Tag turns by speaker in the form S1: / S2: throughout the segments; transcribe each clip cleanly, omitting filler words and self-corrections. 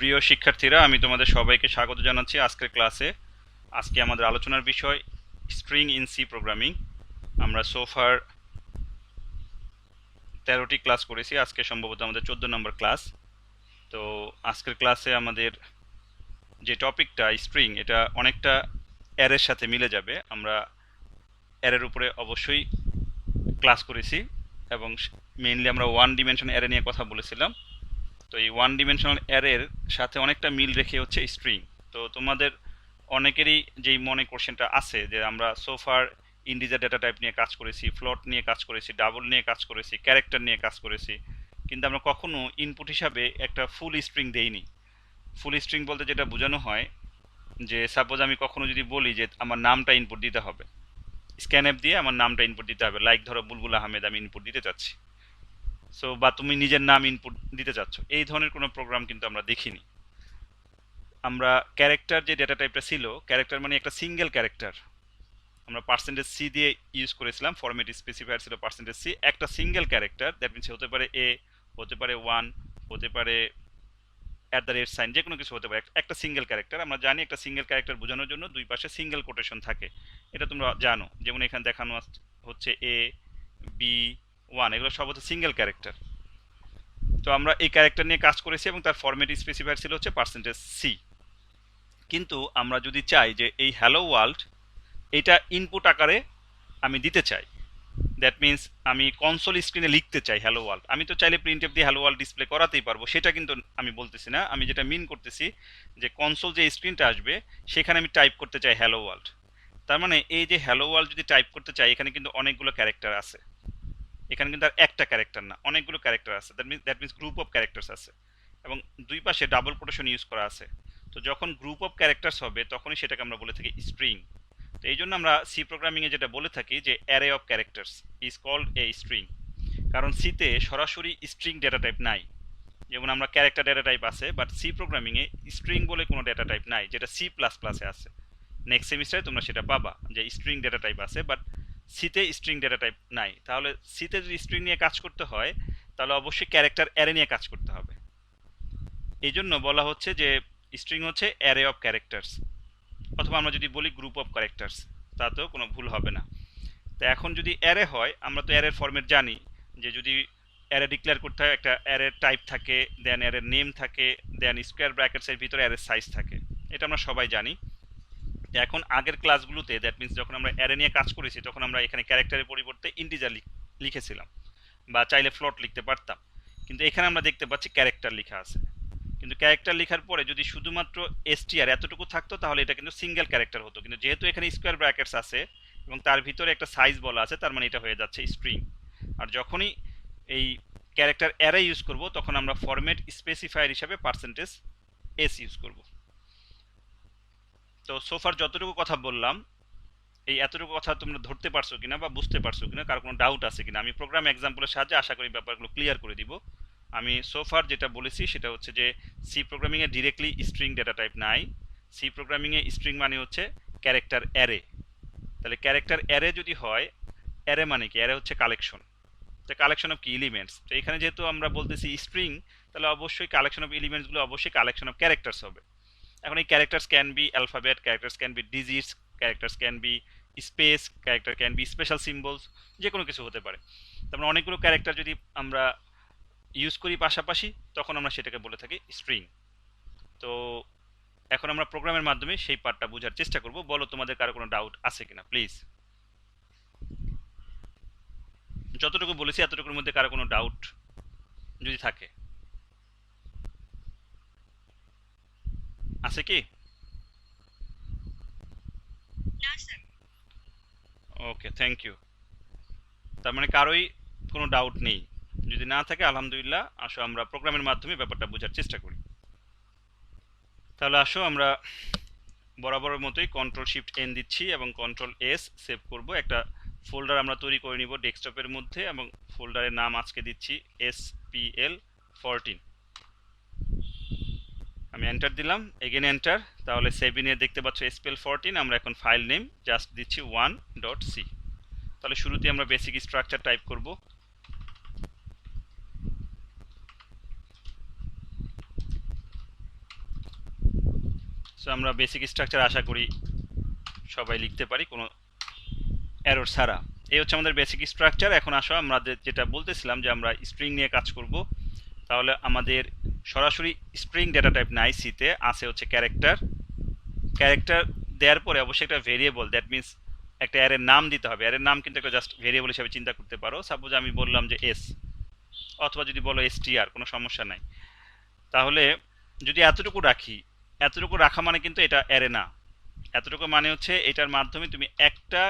S1: প্রিয় শিক্ষার্থীরা, আমি তোমাদের সবাইকে স্বাগত জানাচ্ছি আজকের ক্লাসে। আজকে আমাদের আলোচনার বিষয় স্ট্রিং ইন সি প্রোগ্রামিং। আমরা সোফার 13টি ক্লাস করেছি, আজকে সম্ভবত আমাদের 14 নম্বর ক্লাস। তো আজকের ক্লাসে আমাদের যে টপিকটা স্ট্রিং, এটা অনেকটা অ্যারের সাথে মিলে যাবে। আমরা অ্যারের উপরে অবশ্যই ক্লাস করেছি এবং মেইনলি আমরা ওয়ান ডিমেনশন অ্যারে নিয়ে কথা বলেছিলাম। তো এই ওয়ান ডিমেনশনাল অ্যারের সাথে অনেকটা মিল রেখে হচ্ছে স্ট্রিং। তো তোমাদের অনেকেরই যেই মনে কোশ্চেনটা আছে যে আমরা সোফার ইন্টিজার ডেটা টাইপ নিয়ে কাজ করেছি, ফ্লোট নিয়ে কাজ করেছি, ডাবল নিয়ে কাজ করেছি, ক্যারেক্টার নিয়ে কাজ করেছি, কিন্তু আমরা কখনো ইনপুট হিসাবে একটা ফুল স্ট্রিং দেইনি। ফুল স্ট্রিং বলতে যেটা বোঝানো হয় যে সাপোজ আমি কখনো যদি বলি যে আমার নামটা ইনপুট দিতে হবে, স্ক্যান অ্যাপ দিয়ে আমার নামটা ইনপুট দিতে হবে, লাইক ধরো বুলবুল আহমেদ আমি ইনপুট দিতে চাচ্ছি, সো বা তুমি নিজের নাম ইনপুট দিতে চাচ্ছ, এই ধরনের কোনো প্রোগ্রাম কিন্তু আমরা দেখিনি। আমরা ক্যারেক্টার যে ডেটা টাইপটা ছিল, ক্যারেক্টার মানে একটা সিঙ্গেল ক্যারেক্টার, আমরা পার্সেন্টেজ সি দিয়ে ইউজ করেছিলাম, ফরম্যাট স্পেসিফায়ার ছিল পার্সেন্টেজ সি, একটা সিঙ্গেল ক্যারেক্টার, দ্যাট মিনস হতে পারে এ, হতে পারে ওয়ান, হতে পারে অ্যাট দ্য রেট সাইন, যে কোনো কিছু হতে পারে, একটা সিঙ্গেল ক্যারেক্টার। আমরা জানি একটা সিঙ্গেল ক্যারেক্টার বোঝানোর জন্য দুই পাশে সিঙ্গেল কোটেশন থাকে, এটা তোমরা জানো। যেমন এখানে দেখানো হচ্ছে এ, বি, ওয়ান, এগুলো সব হচ্ছে সিঙ্গেল ক্যারেক্টার। তো আমরা এই ক্যারেক্টার নিয়ে কাজ করেছি এবং তার ফরম্যাট স্পেসিফায়ার ছিল হচ্ছে পার্সেন্টেজ সি। কিন্তু আমরা যদি চাই যে এই হ্যালো ওয়ার্ল্ড এটা ইনপুট আকারে আমি দিতে চাই, দ্যাট মিন্স আমি কনসোল স্ক্রিনে লিখতে চাই হ্যালো ওয়ার্ল্ড, আমি তো চাইলে প্রিন্ট এফ দিয়ে হ্যালো ওয়ার্ল্ড ডিসপ্লে করাতেই পারবো, সেটা কিন্তু আমি বলতেছি না। আমি যেটা মিন করতেছি যে কনসোল যে স্ক্রিনটা আসবে সেখানে আমি টাইপ করতে চাই হ্যালো ওয়ার্ল্ড। তার মানে এই যে হ্যালো ওয়ার্ল্ড যদি টাইপ করতে চাই, এখানে কিন্তু অনেকগুলো ক্যারেক্টার আছে, এখানে কিন্তু আর একটা ক্যারেক্টার না, অনেকগুলো ক্যারেক্টার আছে, that means group of characters আছে এবং দুই পাশে ডাবল কোটেশন ইউজ করা আছে। তো যখন গ্রুপ অফ ক্যারেক্টার্স হবে তখনই সেটাকে আমরা বলে থাকি স্ট্রিং। তো এই জন্য আমরা সি প্রোগ্রামিংয়ে যেটা বলে থাকি যে array of characters is called a string, কারণ সিতে সরাসরি স্ট্রিং ডেটা টাইপ নাই। যেমন আমরা ক্যারেক্টার ডেটা টাইপ আছে, বাট সি প্রোগ্রামিংয়ে স্ট্রিং বলে কোনো ডেটা টাইপ নাই, যেটা সি প্লাস প্লাসে আছে। নেক্সট সেমিস্টারে তোমরা সেটা পাবা যে স্ট্রিং ডেটা টাইপ আছে, বাট সিতে স্ট্রিং ডেটা টাইপ নাই। তাহলে সিতে যদি স্ট্রিং নিয়ে কাজ করতে হয় তাহলে অবশ্যই ক্যারেক্টার অ্যারে নিয়ে কাজ করতে হবে। এই জন্য বলা হচ্ছে যে স্ট্রিং হচ্ছে অ্যারে অফ ক্যারেক্টার্স, অথবা আমরা যদি বলি গ্রুপ অফ ক্যারেক্টার্স, তাতেও কোনো ভুল হবে না। তো এখন যদি অ্যারে হয়, আমরা তো অ্যারের ফরম্যাট জানি যে যদি অ্যারে ডিক্লেয়ার করতে হয় একটা অ্যারের টাইপ থাকে, দেন অ্যারের নেম থাকে, দেন স্কোয়ার ব্র্যাকেটসের ভিতরে অ্যারের সাইজ থাকে, এটা আমরা সবাই জানি। এখন আগের ক্লাসগুলোতে দ্যাট মিন্স যখন আমরা অ্যারে নিয়ে কাজ করেছি তখন আমরা এখানে ক্যারেক্টারের পরিবর্তে ইন্টিজার লিখেছিলাম বা চাইলে ফ্লোট লিখতে পারতাম, কিন্তু এখানে আমরা দেখতে পাচ্ছি ক্যারেক্টার লেখা আছে। কিন্তু ক্যারেক্টার লেখার পরে যদি শুধুমাত্র এসটিআর এতটুকু থাকতো তাহলে এটা কিন্তু সিঙ্গেল ক্যারেক্টার হতো, কিন্তু যেহেতু এখানে স্কোয়ার ব্র্যাকেটস আছে এবং তার ভিতরে একটা সাইজ বলা আছে, তার মানে এটা হয়ে যাচ্ছে স্ট্রিং। আর যখনই এই ক্যারেক্টার অ্যারে ইউজ করব তখন আমরা ফরম্যাট স্পেসিফায়ার হিসাবে পার্সেন্টেজ এস ইউজ করব। তো সোফার যতটুকু কথা বললাম, এই এতটুকু কথা তোমরা ধরতে পারছো কিনা বা বুঝতে পারছো কিনা, কার কোনো ডাউট আছে কিনা, আমি প্রোগ্রাম এক্সাম্পলের সাহায্যে আশা করি ব্যাপারগুলো ক্লিয়ার করে দিব। আমি সোফার যেটা বলেছি সেটা হচ্ছে যে সি প্রোগ্রামিংয়ে ডিরেক্টলি স্ট্রিং ডেটা টাইপ নাই। সি প্রোগ্রামিংয়ে স্ট্রিং মানে হচ্ছে ক্যারেক্টার অ্যারে। তাহলে ক্যারেক্টার অ্যারে যদি হয়, অ্যারে মানে কি? অ্যারে হচ্ছে কালেকশন। তো কালেকশন অফ কি? এলিমেন্টস। তো এখানে যেহেতু আমরা বলতেছি স্ট্রিং, তাহলে অবশ্যই কালেকশন অফ এলিমেন্টসগুলো অবশ্যই কালেকশন অফ ক্যারেক্টার্স হবে। এখন এই characters can be alphabet, characters can be digits, characters can be space, character can be special symbols, যে কোনো কিছু হতে পারে। তারপরে অনেকগুলো ক্যারেক্টার যদি আমরা ইউজ করি পাশাপাশি তখন আমরা সেটাকে বলে থাকি স্ট্রিং। তো এখন আমরা প্রোগ্রামের মাধ্যমে সেই পার্টটা বোঝার চেষ্টা করব। বলো তোমাদের কারো কোনো ডাউট আছে কিনা প্লিজ। যতটুকু বলেছি এতটুকুর মধ্যে কারো কোনো ডাউট যদি থাকে, আছে কি? ওকে, থ্যাংক ইউ। তার মানে কারোই কোনো ডাউট নেই? যদি না থাকে আলহামদুলিল্লাহ, আসো আমরা প্রোগ্রামের মাধ্যমে ব্যাপারটা বোঝার চেষ্টা করি। তাহলে আসো আমরা বরাবরের মতোই কন্ট্রোল শিফট এন দিচ্ছি এবং কন্ট্রোল এস সেভ করব। একটা ফোল্ডার আমরা তৈরি করে নিব ডেস্কটপের মধ্যে এবং ফোল্ডারের নাম আজকে দিচ্ছি SPL14। আমি এন্টার দিলাম, এগেন এন্টার। তাহলে সেভিনে দেখতে পাচ্ছ SPL14। আমরা এখন ফাইল নেম জাস্ট দিচ্ছি 1.c। তাহলে শুরুতে আমরা বেসিক স্ট্রাকচার টাইপ করব। সো আমরা বেসিক স্ট্রাকচার আশা করি সবাই লিখতে পারি কোনো এরর ছাড়া। এই হচ্ছে আমাদের বেসিক স্ট্রাকচার। এখন আসো আমরা যেটা বলতেছিলাম যে আমরা স্ট্রিং নিয়ে কাজ করব। তাহলে আমাদের সরাসরি স্ট্রিং ডেটা টাইপ নাই, সিতে আছে হচ্ছে ক্যারেক্টার। ক্যারেক্টার দেওয়ার পরে অবশ্যই একটা ভেরিয়েবল, দ্যাট মিনস একটা অ্যারের নাম দিতে হবে। অ্যারের নাম কিন্তু একটা জাস্ট ভেরিয়েবল হিসেবে চিন্তা করতে পারো। সাপোজ আমি বললাম যে এস, অথবা যদি বলো str, কোনো সমস্যা নাই। তাহলে যদি এতটুকু রাখি, এতটুকু রাখা মানে কিন্তু এটা অ্যারে না। এতটুকু মানে হচ্ছে এটার মাধ্যমে তুমি একটা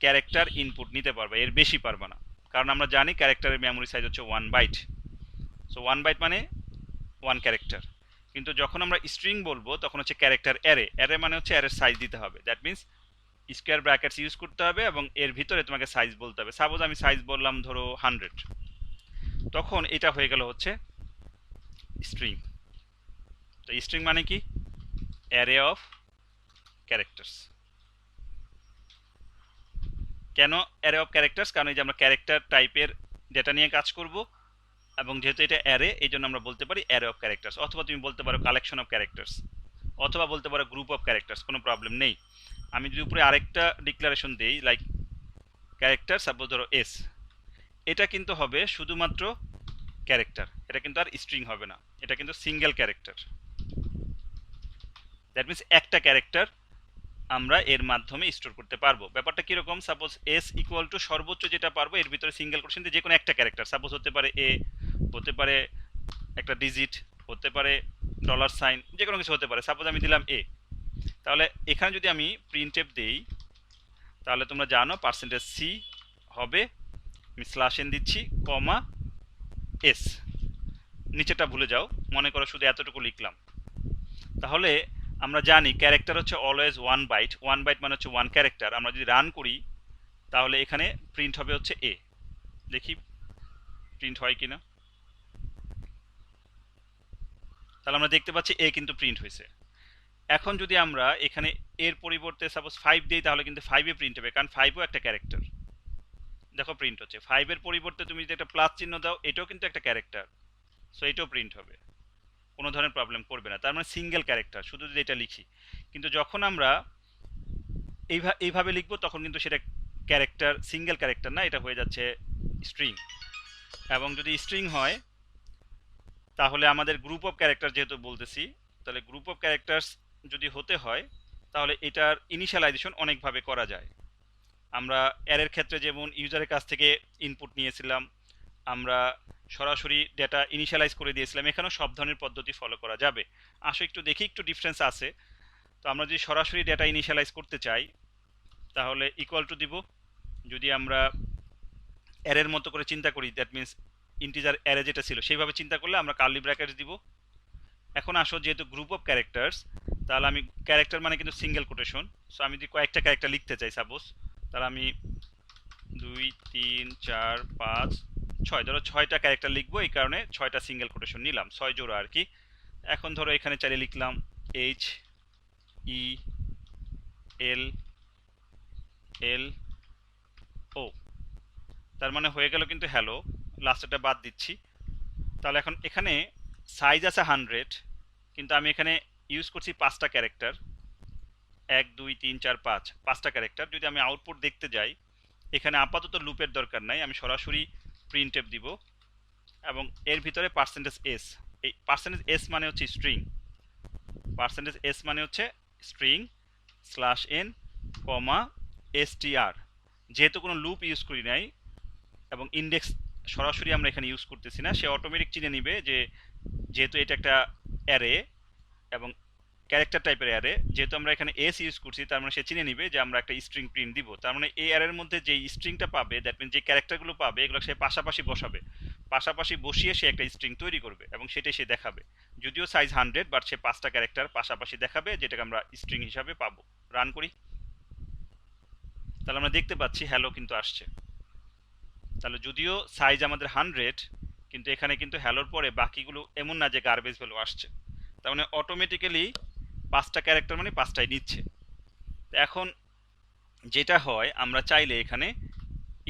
S1: ক্যারেক্টার ইনপুট নিতে পারবে, এর বেশি পারবে না। কারণ আমরা জানি ক্যারেক্টারের মেমোরি সাইজ হচ্ছে 1 বাইট। সো 1 বাইট মানে 1 ক্যারেক্টার। কিন্তু যখন আমরা স্ট্রিং বলবো তখন হচ্ছে ক্যারেক্টার অ্যারে। অ্যারে মানে হচ্ছে অ্যারের সাইজ দিতে হবে, that means square brackets use করতে হবে এবং এর ভিতরে তোমাকে সাইজ বলতে হবে। সাপোজ আমি সাইজ বললাম ধরো 100, তখন এটা হয়ে গেল হচ্ছে স্ট্রিং। তো স্ট্রিং মানে কি? Array of characters. কেন অ্যারে অফ ক্যারেক্টার্স? কারণ এই যে আমরা ক্যারেক্টার টাইপের ডেটা নিয়ে কাজ করব, এবং যেহেতু এটা অ্যারে এই জন্য আমরা বলতে পারি অ্যারে অফ ক্যারেক্টার্স, অথবা তুমি বলতে পারো কালেকশন অফ ক্যারেক্টার্স, অথবা বলতে পারো গ্রুপ অফ ক্যারেক্টার্স, কোনো প্রবলেম নেই। আমি যদি উপরে আরেকটা ডিক্লারেশন দিই লাইক ক্যারেক্টার, সাপোজ ধরো এস, এটা কিন্তু হবে শুধুমাত্র ক্যারেক্টার, এটা কিন্তু আর স্ট্রিং হবে না, এটা কিন্তু সিঙ্গেল ক্যারেক্টার। দ্যাট মিনস একটা ক্যারেক্টার আমরা এর মাধ্যমে স্টোর করতে পারবো। ব্যাপারটা কিরকম? সাপোজ এস ইকুয়াল টু সর্বোচ্চ যেটা পারবো এর ভিতরে সিঙ্গেল কোটেশন দিয়ে যে কোনো একটা ক্যারেক্টার, সাপোজ হতে পারে এ, হতে পারে একটা ডিজিট, হতে পারে ডলার সাইন, যে কোনো কিছু হতে পারে। সাপোজ আমি দিলাম এ, তাহলে এখানে যদি আমি প্রিন্ট এফ দিই তাহলে তোমরা জানো পার্সেন্টেজ সি হবে, আমি স্ল্যাশ এন দিচ্ছি, কমা এস, নিচেটা ভুলে যাও, মনে করো শুধু এতটুকু লিখলাম। তাহলে আমরা জানি ক্যারেক্টার হচ্ছে অলওয়েজ 1 বাইট, 1 বাইট মানে হচ্ছে 1 ক্যারেক্টার। আমরা যদি রান করি তাহলে এখানে প্রিন্ট হবে হচ্ছে এ। দেখি প্রিন্ট হয় কিনা। তাহলে আমরা দেখতে পাচ্ছি এ কিন্তু প্রিন্ট হয়েছে। এখন যদি আমরা এখানে এর পরিবর্তে সাপোজ 5 দিই তাহলে কিন্তু 5 এ প্রিন্ট হবে, কারণ 5ও একটা ক্যারেক্টার। দেখো প্রিন্ট হচ্ছে। 5 এর পরিবর্তে তুমি যদি একটা প্লাস চিহ্ন দাও, এটাও কিন্তু একটা ক্যারেক্টার, সো এটাও প্রিন্ট হবে, কোনো ধরনের প্রবলেম করবে না। তার মানে সিঙ্গেল ক্যারেক্টার শুধু যদি এটা লিখি। কিন্তু যখন আমরা এইভাবে লিখবো তখন কিন্তু সেটা ক্যারেক্টার, সিঙ্গেল ক্যারেক্টার না, এটা হয়ে যাচ্ছে স্ট্রিং। এবং যদি স্ট্রিং হয় তাহলে আমাদের গ্রুপ অফ ক্যারেক্টার যেহেতু বলতেছি, তাহলে গ্রুপ অফ ক্যারেক্টার্স যদি হতে হয় তাহলে এটার ইনিশিয়ালাইজেশন অনেকভাবে করা যায়। আমরা অ্যারের ক্ষেত্রে যেমন ইউজারের কাছ থেকে ইনপুট নিয়েছিলাম, আমরা সরাসরি ডেটা ইনিশিয়ালাইজ করে দিয়েছিলাম, এখানেও সব ধরনের পদ্ধতি ফলো করা যাবে। আসো একটু দেখি, একটু ডিফারেন্স আছে। তো আমরা যদি সরাসরি ডেটা ইনিশিয়ালাইজ করতে চাই তাহলে ইকুয়াল টু দিব। যদি আমরা অ্যারের মতো করে চিন্তা করি, দ্যাট মিনস ইন্টিজার অ্যারে যেটা ছিল সেইভাবে চিন্তা করলে আমরা কার্লি ব্র্যাকেটস দিব। এখন আসো যেহেতু গ্রুপ অফ ক্যারেক্টার্স, তাহলে আমি ক্যারেক্টার মানে কিন্তু সিঙ্গেল কোটেশন। সো আমি যদি কয়েকটা ক্যারেক্টার লিখতে চাই সাপোজ, তাহলে আমি 2 3 4 5 6, ধরো 6টা ক্যারেক্টার লিখবো, এই কারণে 6টা সিঙ্গেল কোটেশন নিলাম, 6 জোড়া আর কি। এখন ধরো এখানে চাইলে লিখলাম এইচ ই এল এল ও, তার মানে হয়ে গেল কিন্তু হ্যালো, লাস্টেরটা বাদ দিচ্ছি। তাহলে এখন এখানে সাইজ আছে 100, কিন্তু আমি এখানে ইউজ করছি 5টা ক্যারেক্টার, 1 2 3 4 5, 5টা ক্যারেক্টার। যদি আমি আউটপুট দেখতে যাই, এখানে আপাতত লুপের দরকার নাই, আমি সরাসরি প্রিন্ট এফ দিব এবং এর ভিতরে পার্সেন্টেজ এস। এই পার্সেন্টেজ এস মানে হচ্ছে স্ট্রিং, পার্সেন্টেজ এস মানে হচ্ছে স্ট্রিং স্ল্যাশ এন কমা এসটিআর। যেহেতু কোনো লুপ ইউজ করি নাই এবং ইন্ডেক্স সরাসরি আমরা এখানে ইউজ করতেছি না, সে অটোমেটিক চিনে নিবে যে যেহেতু এটা একটা অ্যারে এবং ক্যারেক্টার টাইপের অ্যারে, যেহেতু আমরা এখানে এস ইউজ করছি তার মানে সে চিনে নিবে যে আমরা একটা স্ট্রিং প্রিন্ট দিব। তার মানে এই অ্যারের মধ্যে যে স্ট্রিংটা পাবে, দ্যাট মিন যে ক্যারেক্টারগুলো পাবে এগুলো সে পাশাপাশি বসাবে, পাশাপাশি বসিয়ে সে একটা স্ট্রিং তৈরি করবে এবং সেটাই সে দেখাবে। যদিও সাইজ 100, বাট সে 5টা ক্যারেক্টার পাশাপাশি দেখাবে, যেটাকে আমরা স্ট্রিং হিসাবে পাবো। রান করি, তাহলে আমরা দেখতে পাচ্ছি হ্যালো কিন্তু আসছে। তাহলে যদিও সাইজ আমাদের 100, কিন্তু এখানে কিন্তু হ্যালোর পরে বাকিগুলো এমন না যে গার্বেজ ভ্যালু আসছে, তার মানে অটোমেটিক্যালি 5টা ক্যারেক্টার মানে 5টাই নিচ্ছে। এখন যেটা হয়, আমরা চাইলে এখানে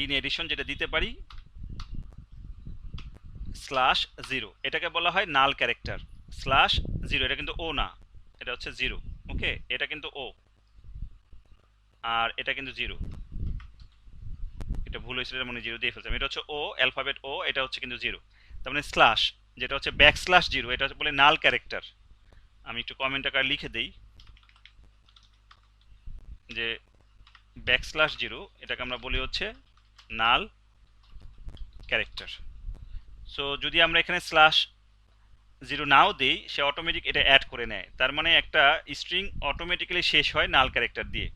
S1: ইন এডিশন যেটা দিতে পারি /0, এটাকে বলা হয় নাল ক্যারেক্টার। /0 এটা কিন্তু ও না, এটা হচ্ছে 0। ওকে, এটা কিন্তু ও, আর এটা কিন্তু জিরো। এটা ভুল হয়েছিল, মানে জিরো দিয়ে ফেলছিলাম। এটা হচ্ছে ও, অ্যালফাবেট ও, এটা হচ্ছে কিন্তু জিরো। তার মানে স্ল্যাশ, যেটা হচ্ছে ব্যাক স্ল্যাশ জিরো, এটা হচ্ছে বলে নাল ক্যারেক্টার। আমি একটু কমেন্ট আকারে লিখে দেই যে ব্যাক স্ল্যাশ জিরো, এটাকে আমরা বলি হচ্ছে নাল ক্যারেক্টার। সো যদি আমরা এখানে স্ল্যাশ জিরো নাও দিই, সে অটোমেটিক এটা অ্যাড করে নেয়। তার মানে একটা স্ট্রিং অটোমেটিক্যালি শেষ হয় নাল ক্যারেক্টার দিয়ে,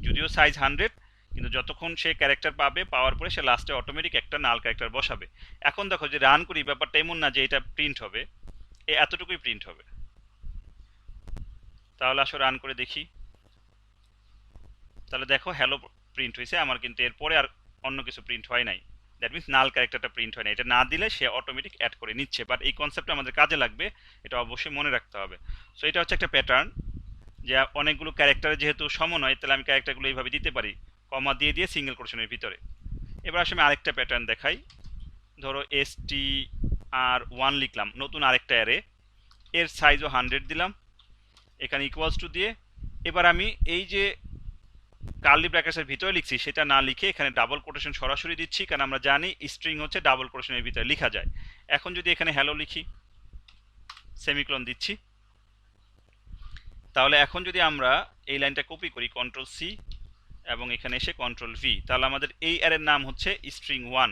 S1: যদিও সাইজ 100, কিন্তু যতক্ষণ সে ক্যারেক্টার পাবে, পাওয়ার পরে সে লাস্টে অটোমেটিক একটা নাল ক্যারেক্টার বসাবে। এখন দেখো যে রান করি, ব্যাপারটা এমন না যে এটা প্রিন্ট হবে, এতটুকুই প্রিন্ট হবে। তাহলে আসো রান করে দেখি। তাহলে দেখো হ্যালো প্রিন্ট হয়েছে আমার, কিন্তু এরপরে আর অন্য কিছু প্রিন্ট হয় নাই। দ্যাট মিনস নাল ক্যারেক্টারটা প্রিন্ট হয় না, এটা না দিলে সে অটোমেটিক অ্যাড করে নিচ্ছে। বাট এই কনসেপ্টটা আমাদের কাজে লাগবে, এটা অবশ্যই মনে রাখতে হবে। সো এটা হচ্ছে একটা প্যাটার্ন, যে অনেকগুলো ক্যারেক্টারে যেহেতু সমন্বয়, তাহলে আমি ক্যারেক্টারগুলো এইভাবে দিতে পারি, কমা দিয়ে দিয়ে সিঙ্গেল কোটেশনের ভিতরে। এবার আসলে আমি আরেকটা প্যাটার্ন দেখাই। ধরো STR1 লিখলাম, নতুন আরেকটা অ্যারে, এর সাইজও 100 দিলাম, এখানে ইকুয়ালস টু দিয়ে। এবার আমি এই যে কার্লি ব্র্যাকেটের ভিতরে লিখছি সেটা না লিখে এখানে ডাবল কোটেশন সরাসরি দিচ্ছি, কারণ আমরা জানি স্ট্রিং হচ্ছে ডাবল কোটেশনের ভিতরে লেখা যায়। এখন যদি এখানে হ্যালো লিখি, সেমিকোলন দিচ্ছি, তাহলে এখন যদি আমরা এই লাইনটা কপি করি কন্ট্রোল সি এবং এখানে এসে কন্ট্রোল ভি, তাহলে আমাদের এই অ্যারের নাম হচ্ছে স্ট্রিং 1।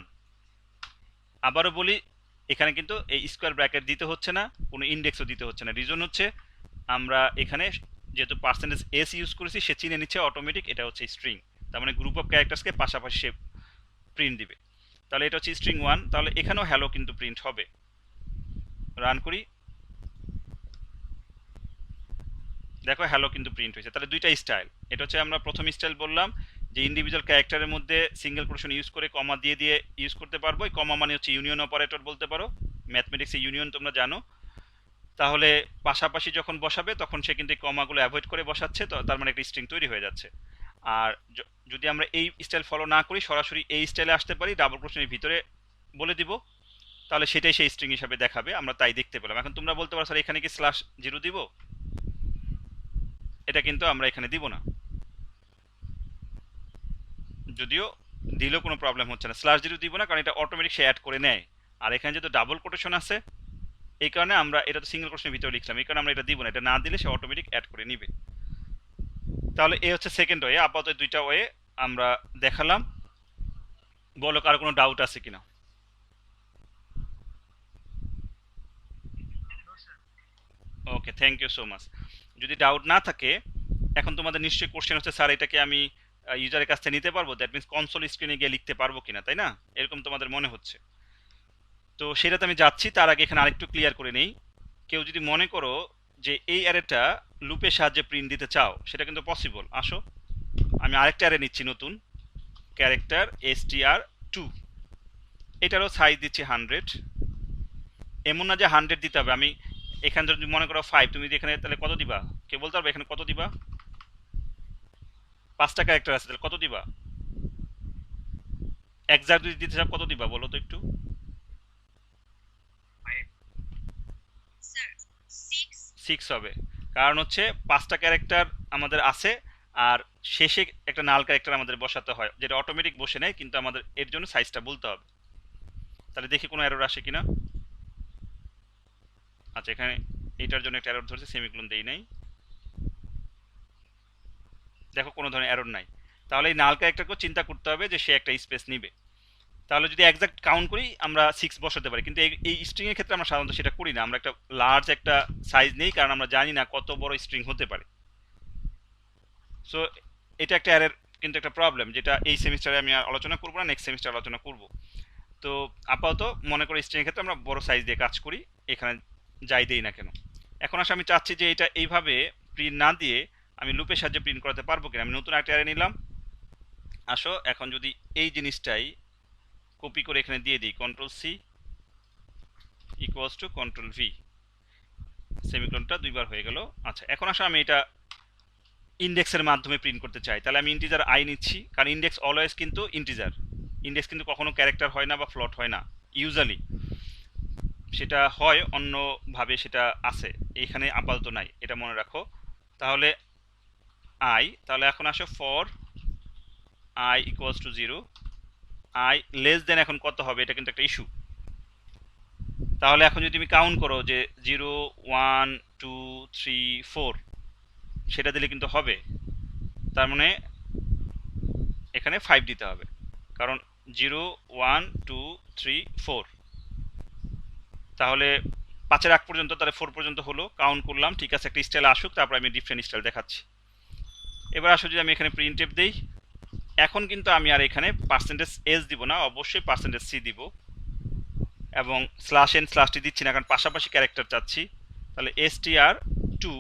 S1: আবারও বলি, এখানে কিন্তু এই স্কোয়ার ব্র্যাকেট দিতে হচ্ছে না, কোনো ইন্ডেক্সও দিতে হচ্ছে না। রিজন হচ্ছে আমরা এখানে যেহেতু পার্সেন্টেজ এস ইউজ করেছি, সে চিনে নিচ্ছে অটোমেটিক এটা হচ্ছে স্ট্রিং। তার মানে গ্রুপ অফ ক্যারেক্টার্সকে পাশাপাশি সে প্রিন্ট দিবে। তাহলে এটা হচ্ছে স্ট্রিং 1, তাহলে এখানেও হ্যালো কিন্তু প্রিন্ট হবে। রান করি, দেখো হ্যালো কিন্তু প্রিন্ট হয়েছে। তাহলে দুইটা স্টাইল, এটা হচ্ছে আমরা প্রথম স্টাইল বললাম যে ইন্ডিভিজুয়াল ক্যারেক্টারের মধ্যে সিঙ্গেল কোটেশন ইউজ করে কমা দিয়ে দিয়ে ইউজ করতে পারবো। এই কমা মানে হচ্ছে ইউনিয়ন অপারেটর বলতে পারো, ম্যাথমেটিক্সে ইউনিয়ন তোমরা জানো। তাহলে পাশাপাশি যখন বসাবে তখন সে কিন্তু কমাগুলো অ্যাভয়েড করে বসাচ্ছে, তো তার মানে একটা স্ট্রিং তৈরি হয়ে যাচ্ছে। আর যদি আমরা এই স্টাইল ফলো না করি, সরাসরি এই স্টাইলে আসতে পারি, ডাবল কোটেশনের ভিতরে বলে দিব, তাহলে সেটাই সেই স্ট্রিং হিসাবে দেখাবে। আমরা তাই দেখতে পেলাম। এখন তোমরা বলতে পারো স্যার এখানে কি স্ল্যাশ জিরো দিব? এটা কিন্তু আমরা এখানে দিব না, যদিও দিলেও কোনো প্রবলেম হচ্ছে না। স্ল্যাশ জিরো দিব না, কারণ এটা অটোমেটিক সে অ্যাড করে নেয়। আর এখানে যেহেতু ডাবল কোটেশন আছে, এই কারণে আমরা এটা তো সিঙ্গেল কোটেশনের ভিতরে লিখলাম, এই কারণে আমরা এটা দিব না। এটা না দিলে সে অটোমেটিক অ্যাড করে নিবে। তাহলে এই হচ্ছে সেকেন্ড ওয়ে। আপাতত দুইটা ওয়ে আমরা দেখালাম। বলো কার কোনো ডাউট আছে কিনা? ওকে, থ্যাংক ইউ সো মাচ। যদি ডাউট না থাকে, এখন তোমাদের নিশ্চয়ই কোশ্চেন হচ্ছে স্যার এটাকে আমি ইউজারের কাছ থেকে নিতে পারবো, দ্যাট মিনস কনসোল স্ক্রিনে গিয়ে লিখতে পারবো কিনা, তাই না? এরকম তোমাদের মনে হচ্ছে। তো সেটাতে আমি যাচ্ছি, তার আগে এখানে আরেকটু ক্লিয়ার করে নেই। কেউ যদি মনে করো যে এই অ্যারেটা লুপের সাহায্যে প্রিন্ট দিতে চাও, সেটা কিন্তু পসিবল। আসো, আমি আরেকটা অ্যারে নিচ্ছি নতুন, ক্যারেক্টার STR2, এটারও সাইজ দিচ্ছি 100। এমন না যে 100 দিতে হবে। আমি এখানে যদি মনে করো 5, তুমি যদি এখানে তাহলে কত দিবা? কে বলতে পারবে এখানে কত দিবা? 5টা ক্যারেক্টার আছে, তাহলে কত দিবা? এক্সাক্ট যদি দিতে চাও কত দিবা বলো তো একটু? 6 হবে। কারণ হচ্ছে 5টা ক্যারেক্টার আমাদের আছে, আর শেষে একটা নাল ক্যারেক্টার আমাদের বসাতে হয়, যেটা অটোমেটিক বসে নেয়, কিন্তু আমাদের এর জন্য সাইজটা বলতে হবে। তাহলে দেখি কোনো এরর আসে কিনা। আচ্ছা, এখানে এইটার জন্য একটা এরর ধরছে, সেমিকোলন দেই নাই। দেখো কোনো ধরনের এরর নাই। তাহলে এই নাল ক্যারেক্টারকেও চিন্তা করতে হবে যে সে একটা স্পেস নিবে। তাহলে যদি এক্সাক্ট কাউন্ট করি আমরা 6 বসাতে পারি, কিন্তু এই স্ট্রিং এর ক্ষেত্রে আমরা সাধারণত সেটা করি না। আমরা একটা লার্জ একটা সাইজ নেই, কারণ আমরা জানি না কত বড় স্ট্রিং হতে পারে। সো এটা একটা এরর, কিন্তু একটা প্রবলেম, যেটা এই সেমিস্টারে আমি আর আলোচনা করবো না, নেক্সট সেমিস্টার আলোচনা করব। তো আপাতত মনে করি স্ট্রিং এর ক্ষেত্রে আমরা বড় সাইজ দিয়ে কাজ করি, এখানে যাই দেই না কেন। এখন আসলে আমি চাচ্ছি যে এটা এইভাবে প্রিন্ট না দিয়ে আমি লুপের সাহায্যে প্রিন্ট করাতে পারবো কিনা। আমি নতুন একটা অ্যারে নিলাম। আসো এখন যদি এই জিনিসটাই কপি করে এখানে দিয়ে দিই, control C equals to control V, সেমিকোলনটা দুইবার হয়ে গেল। আচ্ছা, এখন আসো আমি এটা ইন্ডেক্সের মাধ্যমে প্রিন্ট করতে চাই, তাহলে আমি ইন্টিজার আই নিচ্ছি, কারণ ইন্ডেক্স অলওয়েজ কিন্তু ইন্টিজার। ইন্ডেক্স কিন্তু কখনো ক্যারেক্টার হয় না বা ফ্লট হয় না, ইউজুয়ালি সেটা হয় অন্যভাবে, সেটা আছে, এখানে আপাতত নাই, এটা মনে রাখো। তাহলে আই, তাহলে এখন আসো for I equals to 0, I less than এখন কত হবে, এটা কিন্তু একটা ইস্যু। তাহলে এখন যদি তুমি কাউন্ট করো যে 0 1 2 3 4, সেটা দিলে কিন্তু হবে। তার মানে এখানে 5 দিতে হবে, কারণ 0 1 2 3 4, তাহলে 5-এর আগ পর্যন্ত, তাহলে 4 পর্যন্ত হলো, কাউন্ট করলাম, ঠিক আছে, একটা স্টাইল আসুক, তারপর আমি ডিফারেন্ট স্টাইল দেখাচ্ছি। এবার আসো যদি আমি এখানে প্রিন্টএফ দেই, এখন কিন্তু আমি আর এখানে পার্সেন্টেজ এস দিব না, অবশ্যই পার্সেন্টেজ সি দিব, এবং স্ল্যাশ এন স্ল্যাশ টি দিচ্ছি না, কারণ পাশাপাশি ক্যারেক্টার চাচ্ছি। তাহলে এসটিআর টু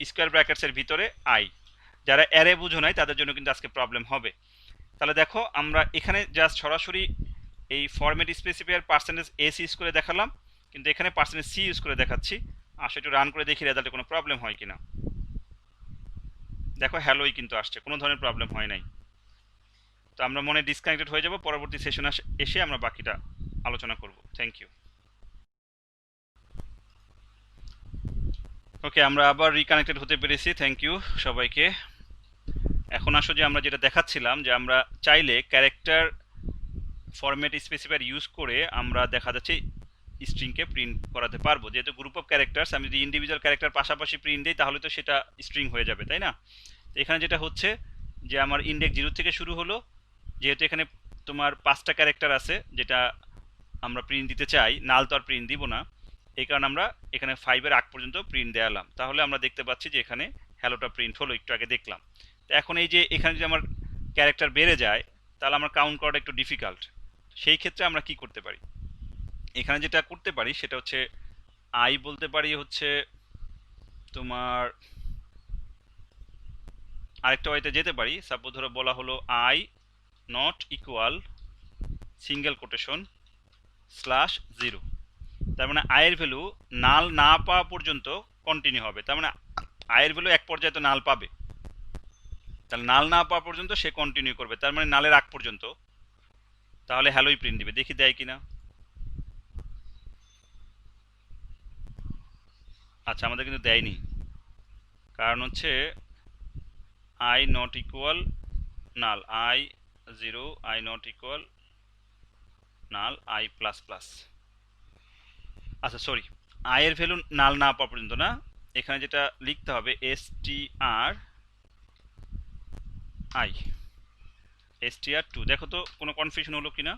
S1: স্কোয়ার ব্র্যাকেটসের ভিতরে আই। যারা অ্যারে বুঝো নাই তাদের জন্য কিন্তু আজকে প্রবলেম হবে। তাহলে দেখো আমরা এখানে জাস্ট সরাসরি এই format specifier percentage S use করে দেখালাম, কিন্তু এখানে পার্সেন্টেজ সি ইউজ করে দেখাচ্ছি। আসলে একটু রান করে দেখি রেজাল্টে কোনো প্রবলেম হয় কিনা। দেখো হ্যালোই কিন্তু আসছে, কোনো ধরনের প্রবলেম হয় নাই। তো আমরা মনে ডিসকানেক্টেড হয়ে যাব, পরবর্তী সেশন এসে আমরা বাকিটা আলোচনা করব। Thank you. ওকে, আমরা আবার রিকানেক্টেড হতে পেরেছি, থ্যাংক ইউ সবাইকে। এখন আসো যে আমরা যেটা দেখাচ্ছিলাম, যে আমরা চাইলে ক্যারেক্টার ফরম্যাট স্পেসিফায়ার ইউজ করে আমরা দেখা যাচ্ছে স্ট্রিংকে প্রিন্ট করাতে পারবো। যেহেতু গ্রুপ অফ ক্যারেক্টার্স, আমি যদি ইন্ডিভিজুয়াল ক্যারেক্টার পাশাপাশি প্রিন্ট দিই তাহলে তো সেটা স্ট্রিং হয়ে যাবে, তাই না? তো এখানে যেটা হচ্ছে যে আমার ইন্ডেক্স 0 থেকে শুরু হলো, যেহেতু এখানে তোমার 5টা ক্যারেক্টার আছে যেটা আমরা প্রিন্ট দিতে চাই, নাল তো আর প্রিন্ট দিব না, এই কারণে আমরা এখানে 5-এর আগ পর্যন্ত প্রিন্ট দেওয়ালাম। তাহলে আমরা দেখতে পাচ্ছি যে এখানে হ্যালোটা প্রিন্ট হলো, একটু আগে দেখলাম। তো এখন এই যে এখানে যদি আমার ক্যারেক্টার বেড়ে যায় তাহলে আমার কাউন্ট করাটা একটু ডিফিকাল্ট। সেই ক্ষেত্রে আমরা কি করতে পারি, এখানে যেটা করতে পারি সেটা হচ্ছে আই বলতে পারি হচ্ছে তোমার আরেকটা ওয়েতে যেতে পারি। সাপোজ ধরো বলা হলো I not equal single quotation slash 0, তার মানে আয়ের ভ্যালু নাল না পাওয়া পর্যন্ত কন্টিনিউ হবে। তার মানে আয়ের ভ্যালু এক পর্যায়ে তো নাল পাবে, তাহলে নাল না পাওয়া পর্যন্ত সে কন্টিনিউ করবে, তার মানে নালের আগ পর্যন্ত। তাহলে হ্যালোই প্রিন্ট দিবে, দেখি দেয় কিনা। আচ্ছা, আমাদের কিন্তু দেয়নি, কারণ হচ্ছে I not equal null, I 0, I not equal null, I plus plus. আচ্ছা সরি, আয়ের ভ্যালু নাল না পাওয়া পর্যন্ত না, এখানে যেটা লিখতে হবে str আই str2। দেখো তো কোনো কনফিউশন হলো কিনা,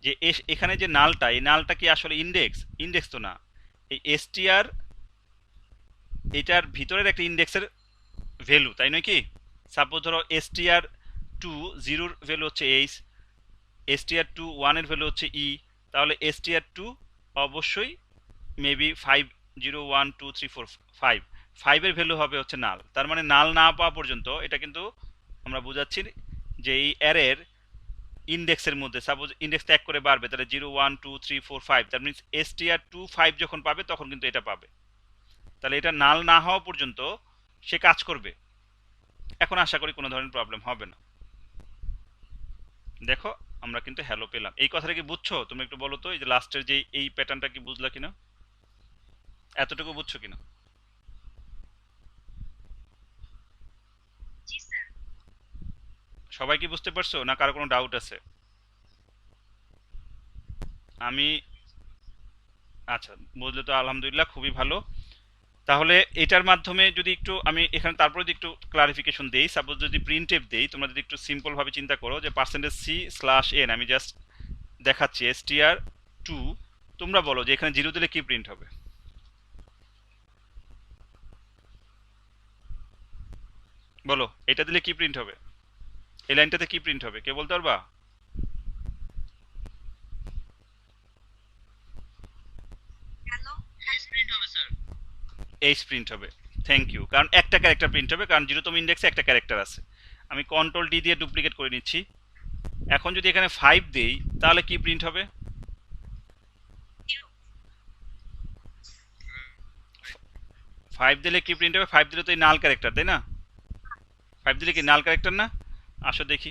S1: যে এখানে যে নালটা, এই নালটা কি আসলে ইন্ডেক্স? ইন্ডেক্স তো না, এই str এটার ভিতরের একটা ইন্ডেক্সের ভ্যালু, তাই নয় কি? সাপোজ ধরো str2 0-র ভ্যালু হচ্ছে এইচ, str2 1-এর ভ্যালু হচ্ছে ই, তাহলে str2 অবশ্যই মেবি 5 0 1 2 3 4 5, 5-এর ভ্যালু হবে হচ্ছে নাল। তার মানে নাল না পাওয়া পর্যন্ত এটা কিন্তু আমরা বুঝাচ্ছি যে এই অ্যারের ইন্ডেক্সের মধ্যে সাপোজ ইন্ডেক্স ত্যাগ করে বাড়বে, তাহলে 0 1 2 3 4 5, তার মিনস str2 5 যখন পাবে তখন কিন্তু এটা পাবে। তাহলে এটা নাল না হওয়া পর্যন্ত সে কাজ করবে। এখন আশা করি কোনো ধরনের প্রবলেম হবে না। দেখো আমরা কিন্তু হ্যালো পেলাম। এই কথাটা কি বুঝছো? তুমি একটু বলো তো, এই যে লাস্টের যে এই প্যাটার্নটা কি বুঝলা কিনা, এতটুকু বুঝছো কিনা? সবাই কি বুঝতে পারছো, না কারো কোনো ডাউট আছে? আমি আচ্ছা, বুঝলে তো আলহামদুলিল্লাহ, খুবই ভালো। তাহলে এটার মাধ্যমে যদি একটু আমি এখানে তারপরে যদি একটু ক্লারিফিকেশন দেই, সাপোজ যদি প্রিন্ট এফ দেই, তোমরা যদি একটু সিম্পল ভাবে চিন্তা করো যে পার্সেন্টেজ সি স্ল্যাশ এন, আমি জাস্ট দেখাচ্ছি str2, তোমরা বলো যে এখানে 0 দিলে কি প্রিন্ট হবে? বলো এটা দিলে কি প্রিন্ট হবে, এই লাইনটাতে কি প্রিন্ট হবে, কে বলতে পারবা? এইচ প্রিন্ট হবে, থ্যাংক ইউ। কারণ একটা ক্যারেক্টার প্রিন্ট হবে, কারণ 0তম ইন্ডেক্সে একটা ক্যারেক্টার আছে। আমি কন্ট্রোল ডি দিয়ে ডুপ্লিকেট করে নিচ্ছি। এখন যদি এখানে 5 দেই তাহলে কি প্রিন্ট হবে? 5 দিলে কি প্রিন্ট হবে? 5 দিলে তো এই নাল ক্যারেক্টার, তাই না? 5 দিলে কি নাল ক্যারেক্টার না? আসো দেখি।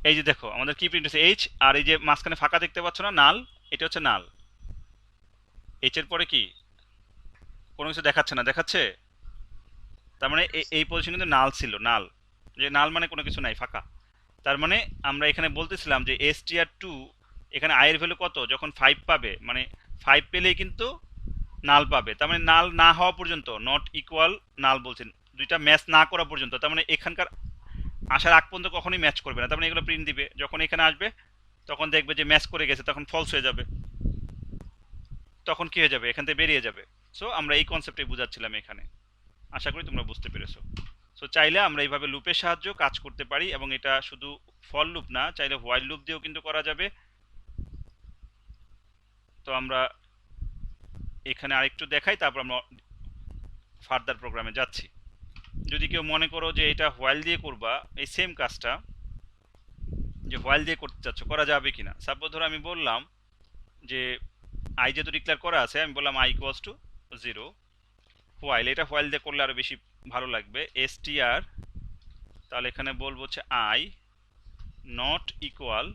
S1: এই যে দেখো আমাদের কি প্রিন্ট হচ্ছে এইচ, আর এই যে মাঝখানে ফাঁকা দেখতে পাচ্ছ না নাল, এটা হচ্ছে নাল। এইচ এর পরে কি? কোনো কিছু দেখাচ্ছে না, দেখাচ্ছে? তার মানে এই পজিশন কিন্তু নাল ছিল, নাল, যে নাল মানে কোনো কিছু নাই, ফাঁকা। তার মানে আমরা এখানে বলতেছিলাম যে str2 এখানে i এর ভ্যালু কত, যখন 5 পাবে, মানে 5 পেলেই কিন্তু নাল পাবে। তার মানে নাল না হওয়া পর্যন্ত, নট ইকুয়াল নাল বলছেন, দুইটা ম্যাচ না করা পর্যন্ত, তার মানে এখানকার আসার আগ পর্যন্ত কখনোই ম্যাচ করবে না। তার মানে এগুলো প্রিন্ট দিবে, যখন এখানে আসবে তখন দেখবে যে ম্যাচ করে গেছে, তখন ফলস হয়ে যাবে, তখন কি হয়ে যাবে, এখান থেকে বেরিয়ে যাবে। সো আমরা এই কনসেপ্টে বুঝাচ্ছিলাম এখানে, আশা করি তোমরা বুঝতে পেরেছো। সো চাইলে আমরা এইভাবে লুপের সাহায্য কাজ করতে পারি, এবং এটা শুধু ফর লুপ না, চাইলে হোয়াইল লুপ দিয়েও কিন্তু করা যাবে। তো আমরা এখানে আরেকটু দেখাই, তারপর আমরা ফার্দার প্রোগ্রামে যাচ্ছি। যদি কেউ মনে করো যে এটা হোয়াইল দিয়ে করবা, এই সেম কাজটা যে হোয়াইল দিয়ে করতে চাচ্ছ, করা যাবে কিনা। সাপোজ ধরো আমি বললাম যে আই যেহেতু ডিক্লেয়ার করা আছে, আমি বললাম আই ইকুয়ালস টু 0 হোয়াইল, এটা হোয়াইল দিয়ে করলে আরো বেশি ভালো লাগবে। str, তাহলে এখানে বলবো হচ্ছে I not equal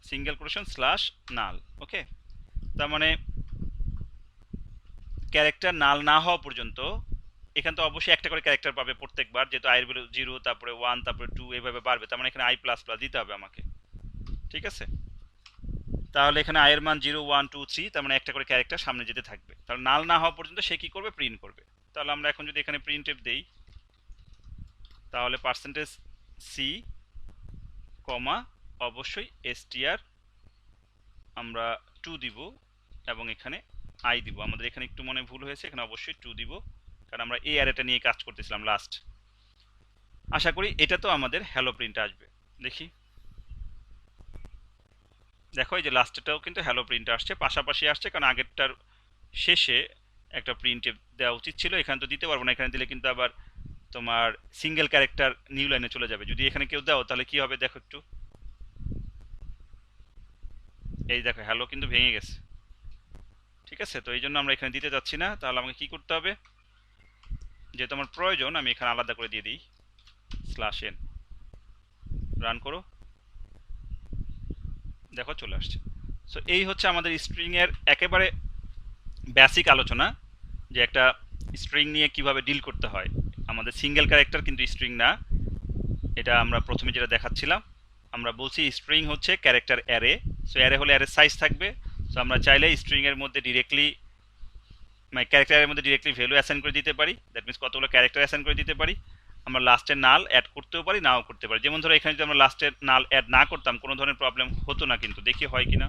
S1: single quotation slash null. Okay, তার মানে ক্যারেক্টার নাল না হওয়া পর্যন্ত এখানে তো অবশ্যই একটা করে ক্যারেক্টার পাবে প্রত্যেকবার, যেহেতু আই এর ভ্যালু 0, তারপরে 1, তারপরে 2 এইভাবে বাড়বে, তার মানে এখানে আই প্লাস প্লাস দিতে হবে আমাকে। ঠিক আছে, তাহলে এখানে আই এর মান 0, 1, 2, 3, তার মানে একটা করে ক্যারেক্টার সামনে যেতে থাকবে। তাহলে নাল না হওয়া পর্যন্ত সে কি করবে, প্রিন্ট করবে। তাহলে আমরা এখন যদি এখানে প্রিন্ট এফ দেই, তাহলে পার্সেন্টেজ সি কমা অবশ্যই str আমরা 2 দিব, এবং এখানে আই দিব। আমাদের এখানে একটু মনে ভুল হয়েছে, এখানে অবশ্যই 2 দিব, কারণ আমরা এই অ্যারেটা নিয়ে কাজ করতেছিলাম লাস্ট। আশা করি এটা তো আমাদের হ্যালো প্রিন্ট আসবে। দেখি, দেখো এই যে লাস্টেটাও কিন্তু হ্যালো প্রিন্ট আসছে, পাশাপাশি আসছে, কারণ আগেরটার শেষে একটা প্রিন্ট দেওয়া উচিত ছিল, এখানে তো দিতে পারবো না, এখানে দিলে কিন্তু আবার তোমার সিঙ্গেল ক্যারেক্টার নিউ লাইনে চলে যাবে। যদি এখানে কেউ দাও তাহলে কি হবে দেখো একটু, এই দেখো হ্যালো কিন্তু ভেঙে গেছে। ঠিক আছে, তো এই জন্য আমরা এখানে দিতে যাচ্ছি না। তাহলে আমাকে কি করতে হবে, যেহেতু আমার প্রয়োজন, আমি এখানে আলাদা করে দিয়ে দিই /n, রান করো, দেখো চলে আসছে। সো এই হচ্ছে আমাদের স্ট্রিং এর একেবারে বেসিক আলোচনা, যে একটা স্ট্রিং নিয়ে কিভাবে ডিল করতে হয়। আমাদের সিঙ্গেল ক্যারেক্টার কিন্তু স্ট্রিং না, এটা আমরা প্রথমে যেটা দেখাচ্ছিলাম। আমরা বলছি স্ট্রিং হচ্ছে ক্যারেক্টার অ্যারে। সো অ্যারে হলে অ্যারে সাইজ থাকবে। সো আমরা চাইলে স্ট্রিং এর মধ্যে ডিরেক্টলি, মানে ক্যারেক্টারের মধ্যে ডিরেক্টলি ভ্যালু অ্যাসাইন করে দিতে পারি, দ্যাট মিনস কতগুলো ক্যারেক্টার অ্যাসাইন করে দিতে পারি। আমরা লাস্টের নাল অ্যাড করতেও পারি, নাও করতে পারি। যেমন ধরো এখানে যদি আমরা লাস্টের নাল অ্যাড না করতাম, কোনো ধরনের প্রবলেম হতো না, কিন্তু দেখি হয় কিনা।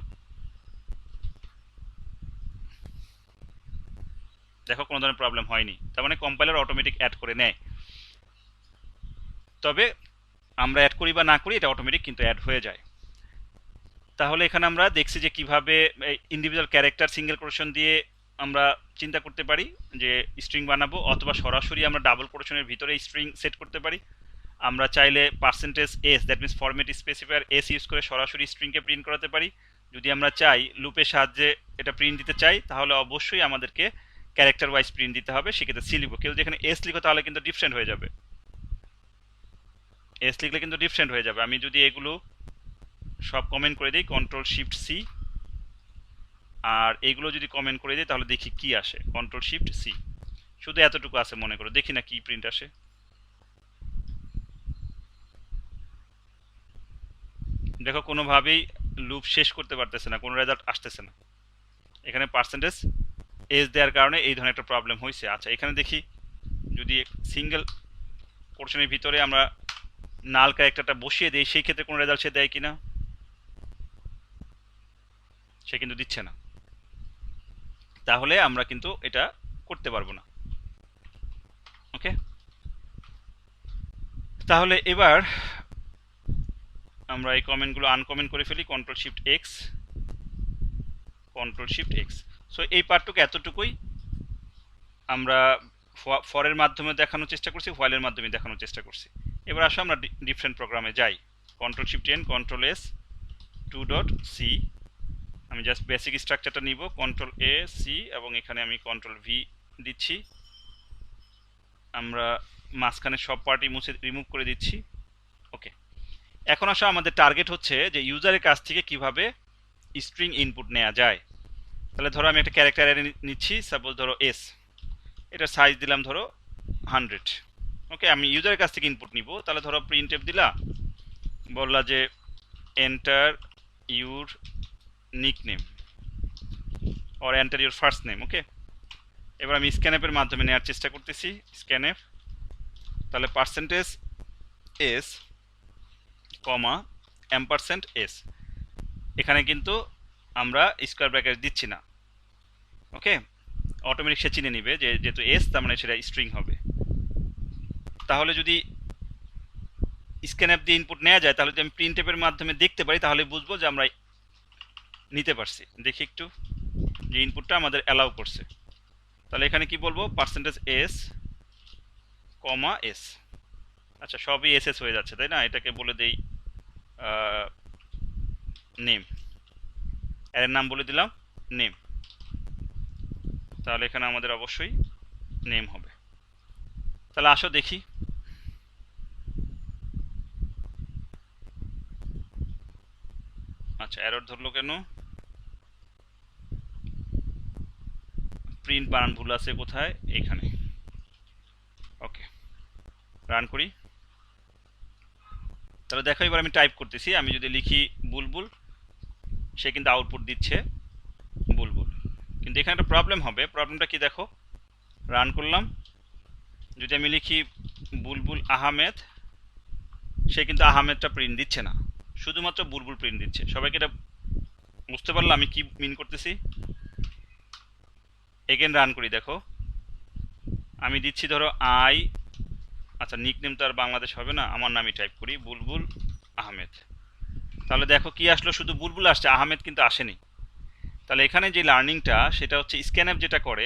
S1: দেখো কোনো ধরনের প্রবলেম হয়নি, তার মানে কম্পাইলার অটোমেটিক অ্যাড করে নেয়। তবে আমরা অ্যাড করি বা না করি, এটা অটোমেটিক কিন্তু অ্যাড হয়ে যায়। তাহলে এখানে আমরা দেখছি যে কিভাবে ইন্ডিভিজুয়াল ক্যারেক্টার সিঙ্গেল কোটেশন দিয়ে আমরা চিন্তা করতে পারি যে স্ট্রিং বানাবো, অথবা সরাসরি আমরা ডাবল কোটেশনের ভিতরে স্ট্রিং সেট করতে পারি। আমরা চাইলে %s, that means format specifier s use করে সরাসরি স্ট্রিংকে প্রিন্ট করাতে পারি। যদি আমরা চাই লুপের সাহায্যে এটা প্রিন্ট দিতে চাই, তাহলে অবশ্যই আমাদেরকে ক্যারেক্টার ওয়াইজ প্রিন্ট দিতে হবে, সেক্ষেত্রে সি লিখবো। কেউ যেখানে s লিখো তাহলে কিন্তু ডিফারেন্ট হয়ে যাবে, s লিখলে কিন্তু ডিফারেন্ট হয়ে যাবে। আমি যদি এগুলো সব কমেন্ট করে দিই Ctrl+Shift+C, আর এগুলো যদি কমেন্ট করে দিই তাহলে দেখি কি আসে, Ctrl+Shift+C। শুধু এতটুকু আছে মনে করো, দেখি না কি প্রিন্ট আসে। দেখো কোনোভাবেই লুপ শেষ করতে পারতেছে না, কোনো রেজাল্ট আসতেছে না। এখানে %s দেওয়ার কারণে এই ধরনের একটা প্রবলেম হয়েছে। আচ্ছা এখানে দেখি, যদি সিঙ্গেল পোর্শনের ভিতরে আমরা নাল ক্যারেক্টারটা বসিয়ে দিই, সেই ক্ষেত্রে কোনো রেজাল্ট সে দেয় কিনা। সে কিন্তু দিচ্ছে না, তাহলে আমরা কিন্তু এটা করতে পারবো না। ওকে, তাহলে এবার আমরা এই কমেন্টগুলো আনকমেন্ট করে ফেলি, Ctrl+Shift+X, Ctrl+Shift+X। সো এই পার্টটুকু এতটুকুই আমরা ফরের মাধ্যমে দেখানোর চেষ্টা করছি, হোয়াইলের মাধ্যমে দেখানোর চেষ্টা করছি। এবার আসো আমরা ডিফারেন্ট প্রোগ্রামে যাই। Ctrl+Shift+N, Ctrl+S, 2.C। আমি জাস্ট বেসিক স্ট্রাকচারটা নিব, Ctrl+A+C, এবং এখানে আমি Ctrl+V দিচ্ছি। আমরা মাঝখানে সব পার্টি মুছে রিমুভ করে দিচ্ছি। ওকে, এখন আসো আমাদের টার্গেট হচ্ছে যে ইউজারের কাছ থেকে কিভাবে স্ট্রিং ইনপুট নেওয়া যায়। তাহলে ধরো আমি একটা ক্যারেক্টার অ্যারে নিচ্ছি, সাপোজ ধরো এস, এটার সাইজ দিলাম ধরো 100। ওকে, আমি ইউজারের কাছ থেকে ইনপুট নিব। তাহলে ধরো প্রিন্ট এফ দিলা, বললা যে enter your nickname or enter your first name. Okay, এবার আমি স্ক্যানএপের মাধ্যমে নেওয়ার চেষ্টা করতেছি। স্ক্যানএপ, তাহলে percentage S comma ampersand S, এখানে কিন্তু আমরা স্কোয়ার ব্র্যাকেট দিচ্ছি না। ওকে, অটোমেটিক সে চিনে নিবে যে যেহেতু এস, তার মানে সেটা স্ট্রিং হবে। তাহলে যদি স্ক্যানএপ দিয়ে ইনপুট নেওয়া যায়, তাহলে যদি আমি প্রিন্টএপের মাধ্যমে দেখতে পারি, তাহলে বুঝবো যে আমরা নিতে পারছি। দেখি একটু যে ইনপুটটা আমাদের অ্যালাউ করছে। তাহলে এখানে কি বলবো, পার্সেন্টেজ এস কমা এস। আচ্ছা, সবই এস এস হয়ে যাচ্ছে, তাই না? এটাকে বলে দেই নেম, এর নাম বলে দিলাম নেম। তাহলে এখানে আমাদের অবশ্যই নেম হবে। তাহলে আসো দেখি। আচ্ছা, এরর ধরলো কেন? প্রিন্ট বানান ভুল আছে কোথায়? এখানে। ওকে, রান করি। তাহলে দেখো, এবার আমি টাইপ করতেছি। আমি যদি লিখি বুলবুল, সে কিন্তু আউটপুট দিচ্ছে বুলবুল। কিন্তু এখানে একটা প্রবলেম হবে। প্রবলেমটা কি দেখো, রান করলাম, যদি আমি লিখি বুলবুল আহমেদ, সে কিন্তু আহমেদটা প্রিন্ট দিচ্ছে না, শুধুমাত্র বুলবুল প্রিন্ট দিচ্ছে। সবাইকে এটা বুঝতে পারলো আমি কি মিন করতেছি? এগেন রান করি, দেখো আমি দিচ্ছি ধরো আই, আচ্ছা নিকনেম তো আর বাংলাদেশ হবে না, আমার নামই টাইপ করি বুলবুল আহমেদ। তাহলে দেখো কি আসলো, শুধু বুলবুল আসছে, আহমেদ কিন্তু আসেনি। তাহলে এখানে যে লার্নিংটা, সেটা হচ্ছে স্ক্যানঅ্যাপ যেটা করে,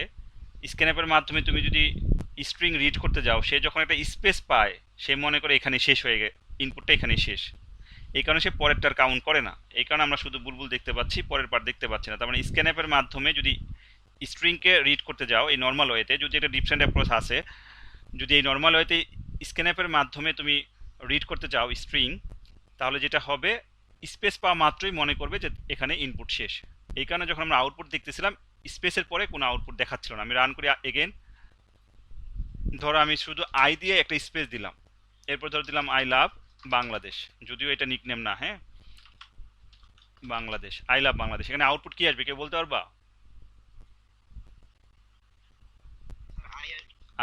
S1: স্ক্যানঅ্যাপের মাধ্যমে তুমি যদি স্ট্রিং রিড করতে যাও, সে যখন একটা স্পেস পায়, সে মনে করে এখানে শেষ হয়ে গেছে, ইনপুটটা এখানেই শেষ। এই কারণে সে পরেরটার কাউন্ট করে না। এই কারণে আমরা শুধু বুলবুল দেখতে পাচ্ছি, পরের পার্ট দেখতে পাচ্ছি না। তার মানে স্ক্যানঅ্যাপের মাধ্যমে যদি স্ট্রিংকে রিড করতে যাও এই নর্মাল ওয়েতে, যদি একটা ডিফারেন্ট অ্যাপ্রোচ আছে, যদি এই নর্মাল ওয়েতে স্ক্যানঅ্যাপের মাধ্যমে তুমি রিড করতে যাও স্ট্রিং, তাহলে যেটা হবে, স্পেস পাওয়া মাত্রই মনে করবে যে এখানে ইনপুট শেষ। এই কারণে যখন আমরা আউটপুট দেখতেছিলাম, স্পেসের পরে কোনো আউটপুট দেখাচ্ছিল না। আমি রান করি এগেন, ধরো আমি শুধু আই দিয়ে একটা স্পেস দিলাম, এরপর ধরো দিলাম আই লাভ বাংলাদেশ, যদিও এটা নিকনেম না, হ্যাঁ, বাংলাদেশ, আই লাভ বাংলাদেশ। এখানে আউটপুট কি আসবে কেউ বলতে পারবা?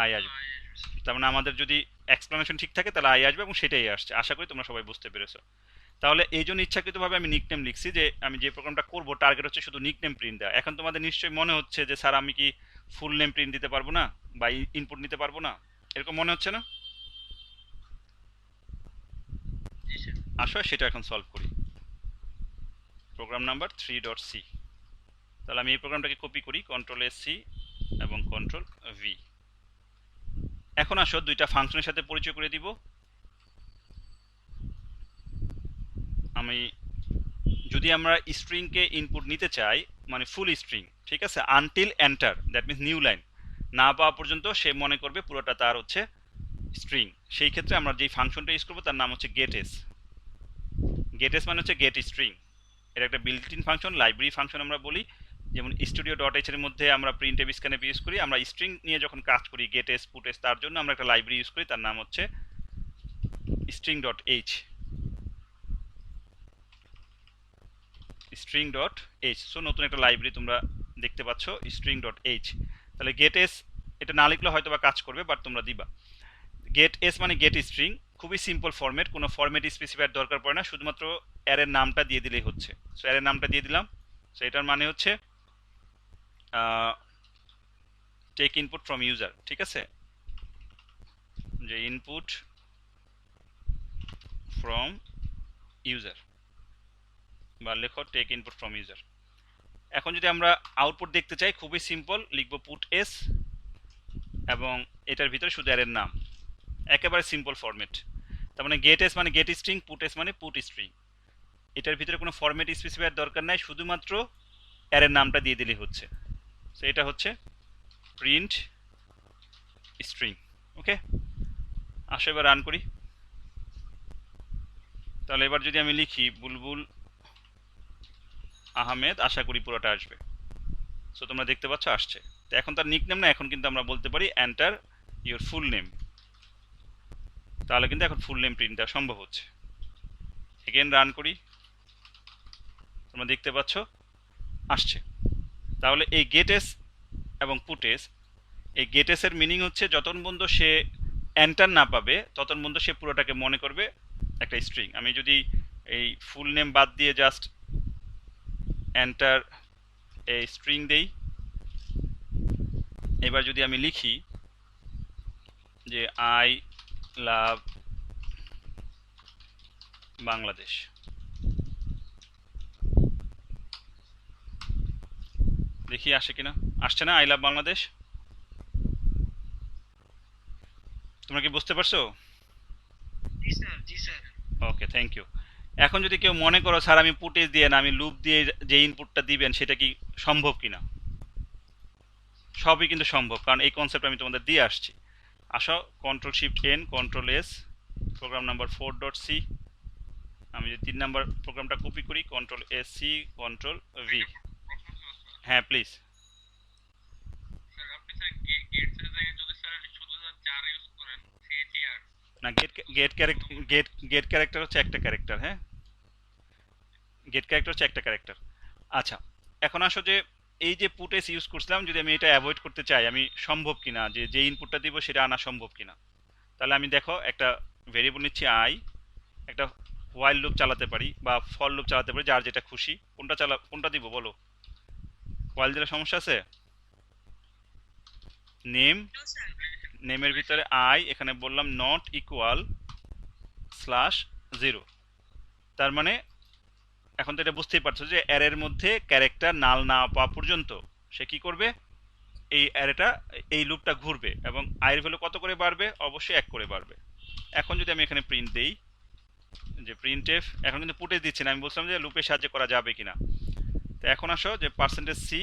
S1: আই আসবে। তার মানে আমাদের যদি এক্সপ্লেনেশন ঠিক থাকে, তাহলে আই আসবে, এবং সেটাই আসছে। আশা করি তোমরা সবাই বুঝতে পেরেছো। তাহলে এই জন্য ইচ্ছাকৃতভাবে আমি নিকনেম লিখছি, যে আমি যে প্রোগ্রামটা করব টার্গেট হচ্ছে শুধু নিকনেম প্রিন্ট দেওয়া। এখন তোমাদের নিশ্চয়ই মনে হচ্ছে যে স্যার আমি কি ফুল নেম প্রিন্ট দিতে পারবো না, বা ইনপুট নিতে পারবো না, এরকম মনে হচ্ছে না? আসো সেটা এখন সলভ করি। Program number 3.c। তাহলে আমি এই প্রোগ্রামটাকে কপি করি, কন্ট্রোল এস সি এবং কন্ট্রোল ভি। এখন আসো দুইটা ফাংশনের সাথে পরিচয় করে দিব। আমি যদি আমরা স্ট্রিংকে ইনপুট নিতে চাই, মানে ফুল স্ট্রিং, ঠিক আছে, until enter, that means new line না পাওয়া পর্যন্ত সে মনে করবে পুরোটা তার হচ্ছে স্ট্রিং। সেই ক্ষেত্রে আমরা যেই ফাংশনটা ইউজ করবো তার নাম হচ্ছে গেট এস। গেট এস মানে হচ্ছে গেট স্ট্রিং। এটা একটা built in function, library function আমরা বলি। যেমন স্টুডিও ডট এইচ এর মধ্যে আমরা প্রিন্ট এফ স্ক্যানএফ ইউজ করি, আমরা স্ট্রিং নিয়ে যখন কাজ করি গেট এস পুট এস, তার জন্য আমরা একটা লাইব্রেরি ইউজ করি, তার নাম হচ্ছে string dot H. String dot H, so নতুন একটা লাইব্রেরি তোমরা দেখতে পাচ্ছ, স্ট্রিং ডট এইচ। তাহলে গেট এস এটা না লিখলে হয়তো বা কাজ করবে, বাট তোমরা দিবা। গেট এস মানে গেট স্ট্রিং, খুবই সিম্পল ফরম্যাট, কোনো ফরম্যাট স্পেসিফায়ার দরকার পড়ে না, শুধুমাত্র অ্যারের নামটা দিয়ে দিলেই হচ্ছে। সো অ্যারের নামটা দিয়ে দিলাম। সো এটার মানে হচ্ছে টেক ইনপুট ফ্রম ইউজার, ঠিক আছে, যে ইনপুট ফ্রম ইউজার, বা লেখো টেক ইনপুট ফ্রম ইউজার। এখন যদি আমরা আউটপুট দেখতে চাই, খুবই সিম্পল, লিখবো পুট এস, এবং এটার ভিতরে শুধু অ্যারের নাম, একেবারে সিম্পল ফরম্যাট। তার মানে গেট এস মানে গেট স্ট্রিং, পুট এস মানে পুট স্ট্রিং। এটার ভিতরে কোনো ফরম্যাট স্পেসিফায়ার দরকার নাই, শুধুমাত্র অ্যারের নামটা দিয়ে দিলেই হচ্ছে। সো এটা হচ্ছে প্রিন্ট স্ট্রিং। ওকে, আসো এবার রান করি। তাহলে এবার যদি আমি লিখি বুলবুল আহমেদ, আশা করি পুরোটা আসবে। সো তোমরা দেখতে পাচ্ছ আসছে। তো এখন তার নিক নেম না, এখন কিন্তু আমরা বলতে পারি এন্টার ইউর ফুল নেম, তাহলে কিন্তু এখন ফুল নেম প্রিন্ট দেওয়া সম্ভব হচ্ছে। এগেন রান করি, তোমরা দেখতে পাচ্ছ আসছে। তাহলে এই গেটেস এবং পুটেস, এই গেটেসের মিনিং হচ্ছে যতক্ষণ পর্যন্ত সে এন্টার না পাবে ততক্ষণ পর্যন্ত সে পুরোটাকে মনে করবে একটা স্ট্রিং। আমি যদি এই ফুল নেম বাদ দিয়ে জাস্ট এন্টার এই স্ট্রিং দেই, এবার যদি আমি লিখি যে আই লাভ বাংলাদেশ, দেখি আসে কিনা। আসছে না আই লাভ বাংলাদেশ? তোমরা কি বুঝতে পারছো? ওকে, থ্যাংক ইউ। এখন যদি কেউ মনে করো স্যার আমি পুটেজ দিয়ে না, আমি লুপ দিয়ে যে ইনপুটটা দিবেন সেটা কি সম্ভব কিনা? সবই কিন্তু সম্ভব, কারণ এই কনসেপ্ট আমি তোমাদের দিয়ে আসছি। আসো, control shift N, control S, program number 4.c। আমি যদি 3 নাম্বার প্রোগ্রামটা কপি করি, control S C, control V. হ্যাঁ প্লিজ। না, গেট ক্যারেক্টার হচ্ছে একটা ক্যারেক্টার। হ্যাঁ, গেট ক্যারেক্টার হচ্ছে একটা ক্যারেক্টার। আচ্ছা, এখন আসো যে এই যে পুটেস ইউজ করছিলাম, যদি আমি এটা অ্যাভয়েড করতে চাই, আমি সম্ভব কিনা যে যে ইনপুটটা দিব সেটা আনা সম্ভব কিনা। তাহলে আমি দেখো একটা ভেরিয়েবল নিচ্ছি আই, একটা হোয়াইল লুপ চালাতে পারি বা ফর লুপ চালাতে পারি, যার যেটা খুশি। কোনটা দিব বলো? হোয়াইল দিলে সমস্যা আছে? নেম, নেমের ভিতরে আই, এখানে বললাম নট ইকুয়াল স্ল্যাশ 0। তার মানে এখন তো এটা বুঝতেই পারছো যে অ্যারের মধ্যে ক্যারেক্টার নাল না পাওয়া পর্যন্ত সে কি করবে, এই অ্যারেটা, এই লুপটা ঘুরবে এবং আয়ের ভ্যালু কত করে বাড়বে? অবশ্যই 1 করে বাড়বে। এখন যদি আমি এখানে প্রিন্ট দেই যে প্রিন্ট এফ, এখন কিন্তু পুটেজ দিচ্ছে না, আমি বলছিলাম যে লুপের সাহায্যে করা যাবে কিনা। তো এখন আসো যে পার্সেন্টেজ সি,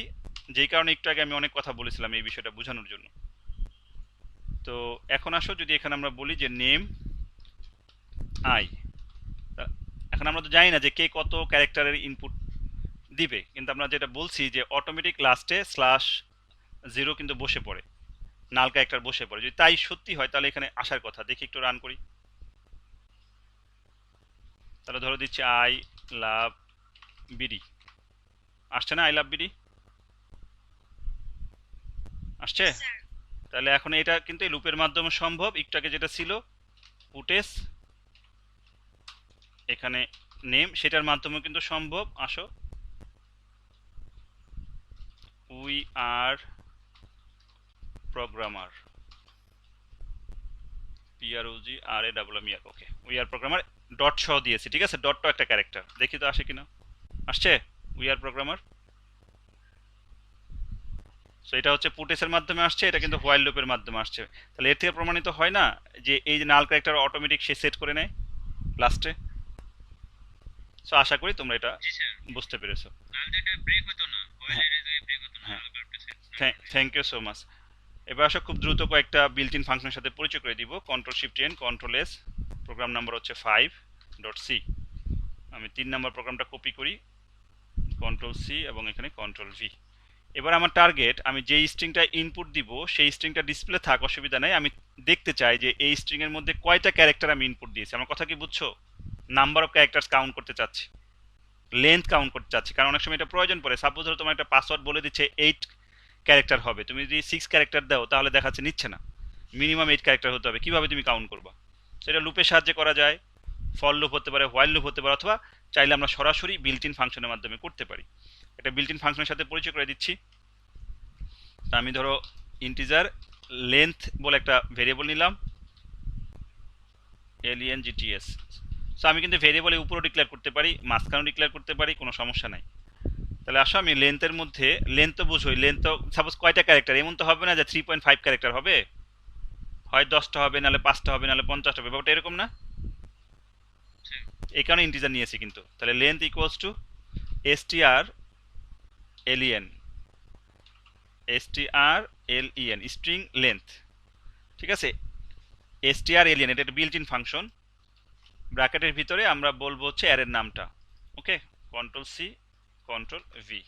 S1: যেই কারণে একটু আগে আমি অনেক কথা বলেছিলাম এই বিষয়টা বোঝানোর জন্য। তো এখন আসো যদি এখানে আমরা বলি যে নেম আই, এখন আমরা তো জানি না যে কে কত ক্যারেক্টারের ইনপুট দিবে, কিন্তু আমরা যেটা বলছি যে অটোমেটিক লাস্টে স্ল্যাশ 0 কিন্তু বসে পড়ে, নাল ক্যারেক্টার বসে পড়ে। যদি তাই সত্যি হয় তাহলে এখানে আসার কথা। দেখি একটু রান করি। তাহলে ধরো দিচ্ছি আই লাভ বিডি, আসছে না আই লাভ বিডি? আসছে? তাহলে এখন এটা কিন্তু এই লুপের মাধ্যমে সম্ভব। একটু আগে যেটা ছিল পুটেস, এখানে নেম, সেটার মাধ্যমে কিন্তু সম্ভব। আসো, we are programmer, PROG R A double M ER, okay, we are programmer dot সহ দিয়েছি, ঠিক আছে? ডটটাও একটা ক্যারেক্টার, দেখি তো আসে কিনা। আসছে উই আর প্রোগ্রামার। সো এটা হচ্ছে পুটেসের মাধ্যমে আসছে, এটা কিন্তু হোয়াইল লুপের মাধ্যমে আসছে। তাহলে এর থেকে প্রমাণিত হয় না যে এই যে নাল ক্যারেক্টার অটোমেটিক সে সেট করে নেয় লাস্টে। সো আশা করি তোমরা এটা বুঝতে পেরেছো। হ্যাঁ, থ্যাংক ইউ সো মাচ। এবার আসো খুব দ্রুত কয়েকটা বিল্ট ইন ফাংশনের সাথে পরিচয় করে দিব। Control shift N, control S, program number হচ্ছে 5.c। আমি 3 নাম্বার প্রোগ্রামটা কপি করি, কন্ট্রোল সি এবং এখানে কন্ট্রোল ভি। এবার আমার টার্গেট, আমি যেই স্ট্রিংটা ইনপুট দিব সেই স্ট্রিংটা ডিসপ্লে থাক, অসুবিধা নেই। আমি দেখতে চাই যে এই স্ট্রিং এর মধ্যে কয়টা ক্যারেক্টার আমি ইনপুট দিয়েছি। আমার কথা কি বুঝছো? নাম্বার অফ ক্যারেক্টার্স কাউন্ট করতে চাচ্ছি, লেন্থ কাউন্ট করতে চাচ্ছি, কারণ অনেক সময় এটা প্রয়োজন পড়ে। সাপোজ ধরো তোমার একটা পাসওয়ার্ড বলে দিচ্ছে 8 ক্যারেক্টার হবে, তুমি যদি 6 ক্যারেক্টার দাও তাহলে দেখাচ্ছে নিচ্ছে না, মিনিমাম 8 ক্যারেক্টার হতে হবে। কিভাবে তুমি কাউন্ট করবা? সেটা লুপের সাহায্যে করা যায়, ফর লুপ হতে পারে, হোয়াইল লুপ হতে পারে, অথবা চাইলে আমরা সরাসরি বিল্ট ইন ফাংশনের মাধ্যমে করতে পারি। একটা বিল্ট ইন ফাংশনের সাথে পরিচয় করে দিচ্ছি। তা আমি ধরো ইন্টিজার লেন্থ বলে একটা ভেরিয়েবল নিলাম, LENGTS। সো আমি কিন্তু ভেরিয়েবলের উপরও ডিক্লেয়ার করতে পারি, মাঝখানেও ডিক্লেয়ার করতে পারি, কোনো সমস্যা নাই। তাহলে আসো আমি লেন্থের মধ্যে, লেন্থ তো বুঝোই, লেন্থ তো সাপোজ কয়টা ক্যারেক্টার, এমন তো হবে না যে 3.5 ক্যারেক্টার হবে, হয় 10টা হবে, নাহলে 5টা হবে, নাহলে 50টা হবে, ব্যাপারটা এরকম না? এই কারণে ইন্টিজার নিয়েছি কিন্তু। তাহলে length equals to strlen, strlen string length, ঠিক আছে? strlen এটা একটা বিল্ট ইন ফাংশন, ব্র্যাকেটের ভিতরে আমরা বলবো হচ্ছে অ্যারের নামটা। ওকে, কন্ট্রোল সি, কন্ট্রোল ভি।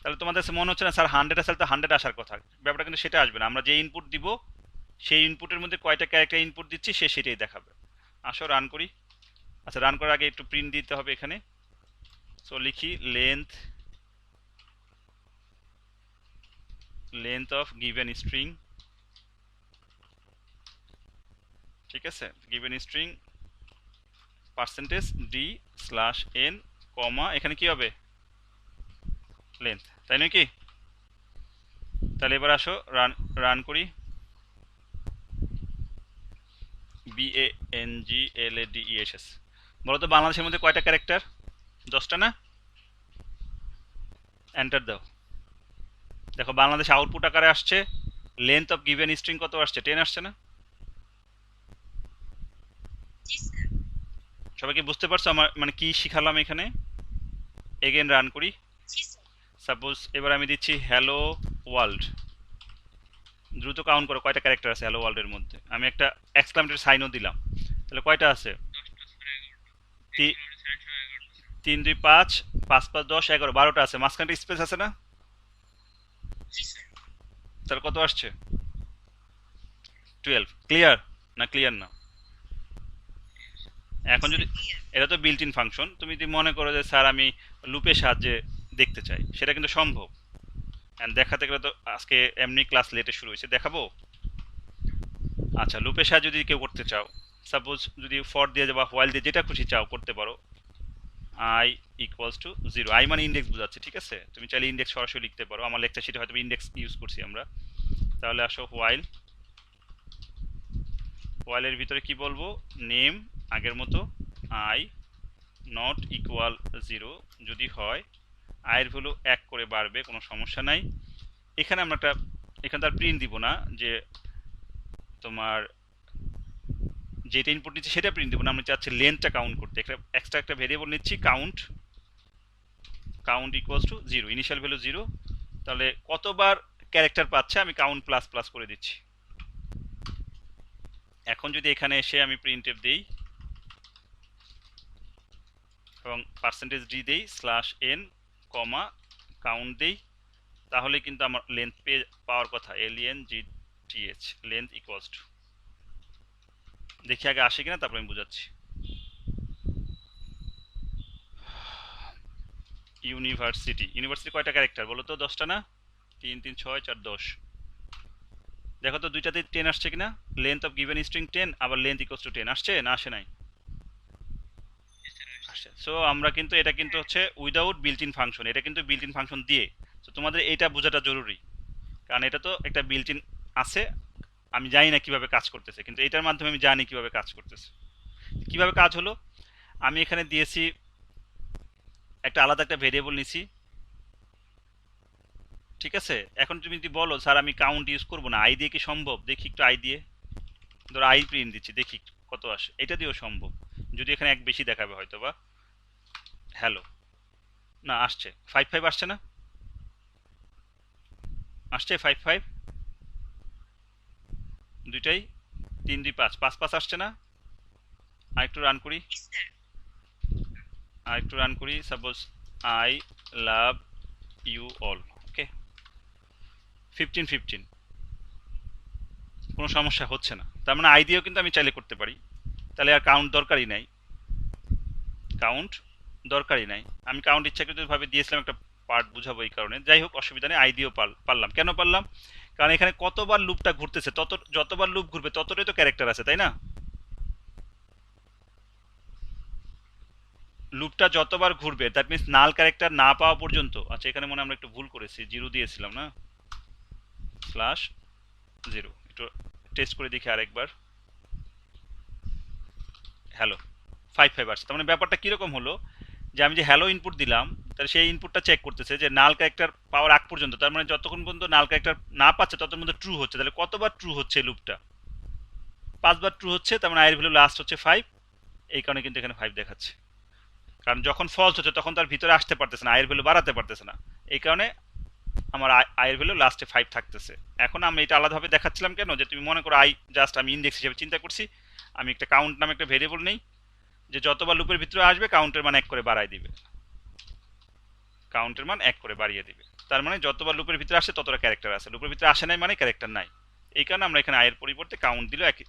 S1: তাহলে তোমাদের কাছে মনে হচ্ছে না স্যার 100 আসলে তো 100 আসার কথা, ব্যাপারটা কিন্তু সেটা আসবে না। আমরা যে ইনপুট দিব সেই ইনপুটের মধ্যে কয়টা ক্যারেক্টার ইনপুট দিচ্ছি সে সেটাই দেখাবে। আসো রান করি। আচ্ছা, রান করার আগে একটু প্রিন্ট দিতে হবে এখানে। সো লিখি লেন্থ অফ গিভেন স্ট্রিং, ঠিক আছে, গিভেন স্ট্রিং %d/n, কমা এখানে কি হবে লেন্থ, তাই নয় কি? তাহলে এবার আসো রান করি। BANGLADESS, বলো তো বাংলাদেশের মধ্যে কয়টা ক্যারেক্টার? 10টা না? এন্টার দাও। দেখো বাংলাদেশ আউটপুট আকারে আসছে, লেন্থ অফ গিভেন স্ট্রিং কত আসছে? 10 আসছে না? সবাই কি বুঝতে পারছো আমার মানে কি শিখালাম এখানে? এগেন রান করি। সাপোজ এবার আমি দিচ্ছি হ্যালো ওয়ার্ল্ড, দ্রুত কাউন্ট করো কয়টা ক্যারেক্টার আছে হ্যালো ওয়ার্ল্ডের মধ্যে। আমি একটা এক্সক্লামেটরি সাইনও দিলাম, তাহলে কয়টা আছে? 3 2 5 5 5 10 11, 12টা আছে। মাঝখানটা স্পেস আছে না? তাহলে কত আসছে? 12। ক্লিয়ার না? ক্লিয়ার না? এখন যদি এটা তো বিল্ট ইন ফাংশন, তুমি যদি মনে করো যে স্যার আমি লুপের সাহায্যে দেখতে চাই, সেটা কিন্তু সম্ভব। এন্ড দেখাতে গেলে তো আজকে এমনি ক্লাস লেটে শুরু হয়েছে, দেখাবো। আচ্ছা, লুপের সাহায্যে যদি কেউ করতে চাও, সাপোজ যদি ফর দিয়ে বা হোয়াইল দিয়ে যেটা খুশি চাও করতে পারো। i ইকুয়ালস টু 0, i মানে ইন্ডেক্স বোঝাচ্ছে, ঠিক আছে? তুমি চাইলে ইন্ডেক্স সরাসরি লিখতে পারো, আমার লেকচার শিটে হয়তো ইন্ডেক্স ইউজ করছি আমরা। তাহলে আসো হোয়াইলের ভিতরে কি বলবো? নেম আগের মতো, i নট ইকুয়াল 0, যদি হয় আয়ের ভ্যালু 1 করে বাড়বে, কোনো সমস্যা নাই। এখানে আমরা এখানে তার প্রিন্ট দিব না যে তোমার যেটা ইনপুট নিচ্ছে সেটা প্রিন্ট দিব না, আমরা চাচ্ছি লেন্থটা কাউন্ট করতে। এক্সট্রা একটা ভেরিয়েবল নিচ্ছি count equals to 0, initial value 0। তাহলে কতবার ক্যারেক্টার পাচ্ছে আমি কাউন্ট প্লাস প্লাস করে দিচ্ছি। এখন যদি এখানে এসে আমি প্রিন্টএফ দেই এবং %d দেই /n, কাউন্ট দেই, তাহলে কিন্তু আমার লেন্থ পাওয়ার কথা, LENGTH, লেন্থ ইকুয়ালস টু। দেখি আগে আসে কিনা, তারপর আমি বুঝাচ্ছি। ইউনিভার্সিটি কয়টা ক্যারেক্টার বলো তো? 10টা না? 3 3 6 4 10। দেখো তো দুইটাতে 10 আসছে কিনা? লেন্থ অফ গিভেন স্ট্রিং 10, আবার লেন্থ ইকুয়ালস টু 10 আসছে না আসে নাই? আসছে। সো আমরা কিন্তু এটা কিন্তু হচ্ছে উইদাউট বিল্ট ইন ফাংশন, এটা কিন্তু বিল্ট ইন ফাংশন দিয়ে। তো তোমাদের এটা বোঝাটা জরুরি, কারণ এটা তো একটা বিল্ট ইন আছে, আমি জানি না কিভাবে কাজ করতেছে, কিন্তু এটার মাধ্যমে আমি জানি কিভাবে কাজ করতেছে। কিভাবে কাজ হলো, আমি এখানে দিয়েছি একটা আলাদা একটা ভেরিয়েবল নিছি, ঠিক আছে? এখন তুমি যদি বলো স্যার আমি কাউন্ট ইউজ করবো না, আই দিয়ে কি সম্ভব? দেখি একটু আই দিয়ে, ধরো আই প্রিন্ট দিচ্ছি, দেখি কত আসে। এটা দিয়েও সম্ভব, যদি এখানে এক বেশি দেখাবে হয়তো বা। হ্যালো, না আসছে 5 5 আসছে না? আসছে 5 5 দুইটাই। 3 2 5 5 5 আসছে না? আরেকটু রান করি, suppose I love you all, okay, 15 15, কোনো সমস্যা হচ্ছে না। তার মানে আই দিয়েও কিন্তু আমি চাইলে করতে পারি, তাহলে আর কাউন্ট দরকারই নাই। আমি কাউন্ট ইচ্ছাকৃতভাবে দিয়েছিলাম একটা পার্ট বুঝাবো এই কারণে। যাই হোক, অসুবিধা নেই, আই দিয়েও পারলাম। কেন পারলাম? কারণ এখানে কতবার লুপটা ঘুরতেছে, যতবার লুপ ঘুরবে ততটাই তো ক্যারেক্টার আছে, তাই না? লুপটা যতবার ঘুরবে দ্যাট মিন্স নাল ক্যারেক্টার না পাওয়া পর্যন্ত। আচ্ছা, এখানে মনে আমরা একটু ভুল করেছি, 0 দিয়েছিলাম না, /0। একটু টেস্ট করে দেখি আরেকবার। হ্যালো, 5 5 আসছে। তার মানে ব্যাপারটা কিরকম হলো, যে আমি যে হ্যালো ইনপুট দিলাম, তাহলে সেই ইনপুটটা চেক করতেছে যে নাল ক্যারেক্টার পাওয়ার আগ পর্যন্ত, তার মানে যতক্ষণ পর্যন্ত নাল ক্যারেক্টার না পাচ্ছে ততক্ষণ পর্যন্ত ট্রু হচ্ছে। তাহলে কতবার ট্রু হচ্ছে লুপটা? 5 বার ট্রু হচ্ছে, তার মানে আয়ের ভ্যালু লাস্ট হচ্ছে 5, এই কারণে কিন্তু এখানে 5 দেখাচ্ছে। কারণ যখন ফলস হচ্ছে তখন তার ভিতরে আসতে পারতেছে না, আয়ের ভ্যালু বাড়াতে পারতেছে না, এই কারণে আমার আয়ের ভ্যালু লাস্টে 5 থাকতেছে। এখন আমি এটা আলাদাভাবে দেখাচ্ছিলাম কেন, যে তুমি মনে করো আই জাস্ট আমি ইন্ডেক্স হিসেবে চিন্তা করছি, আমি একটা কাউন্ট নামে একটা ভেরিয়েবল নেই, যে যতবার লুপের ভিতরে আসবে কাউন্টের মান 1 করে বাড়ায় দিবে, কাউন্টের মান 1 করে বাড়িয়ে দিবে। তার মানে যতবার লুপের ভিতরে আসে ততটা ক্যারেক্টার আছে, লুপের ভিতরে আসে নাই মানে ক্যারেক্টার নাই। এই কারণে আমরা এখানে আয়ের পরিবর্তে কাউন্ট দিলেও একই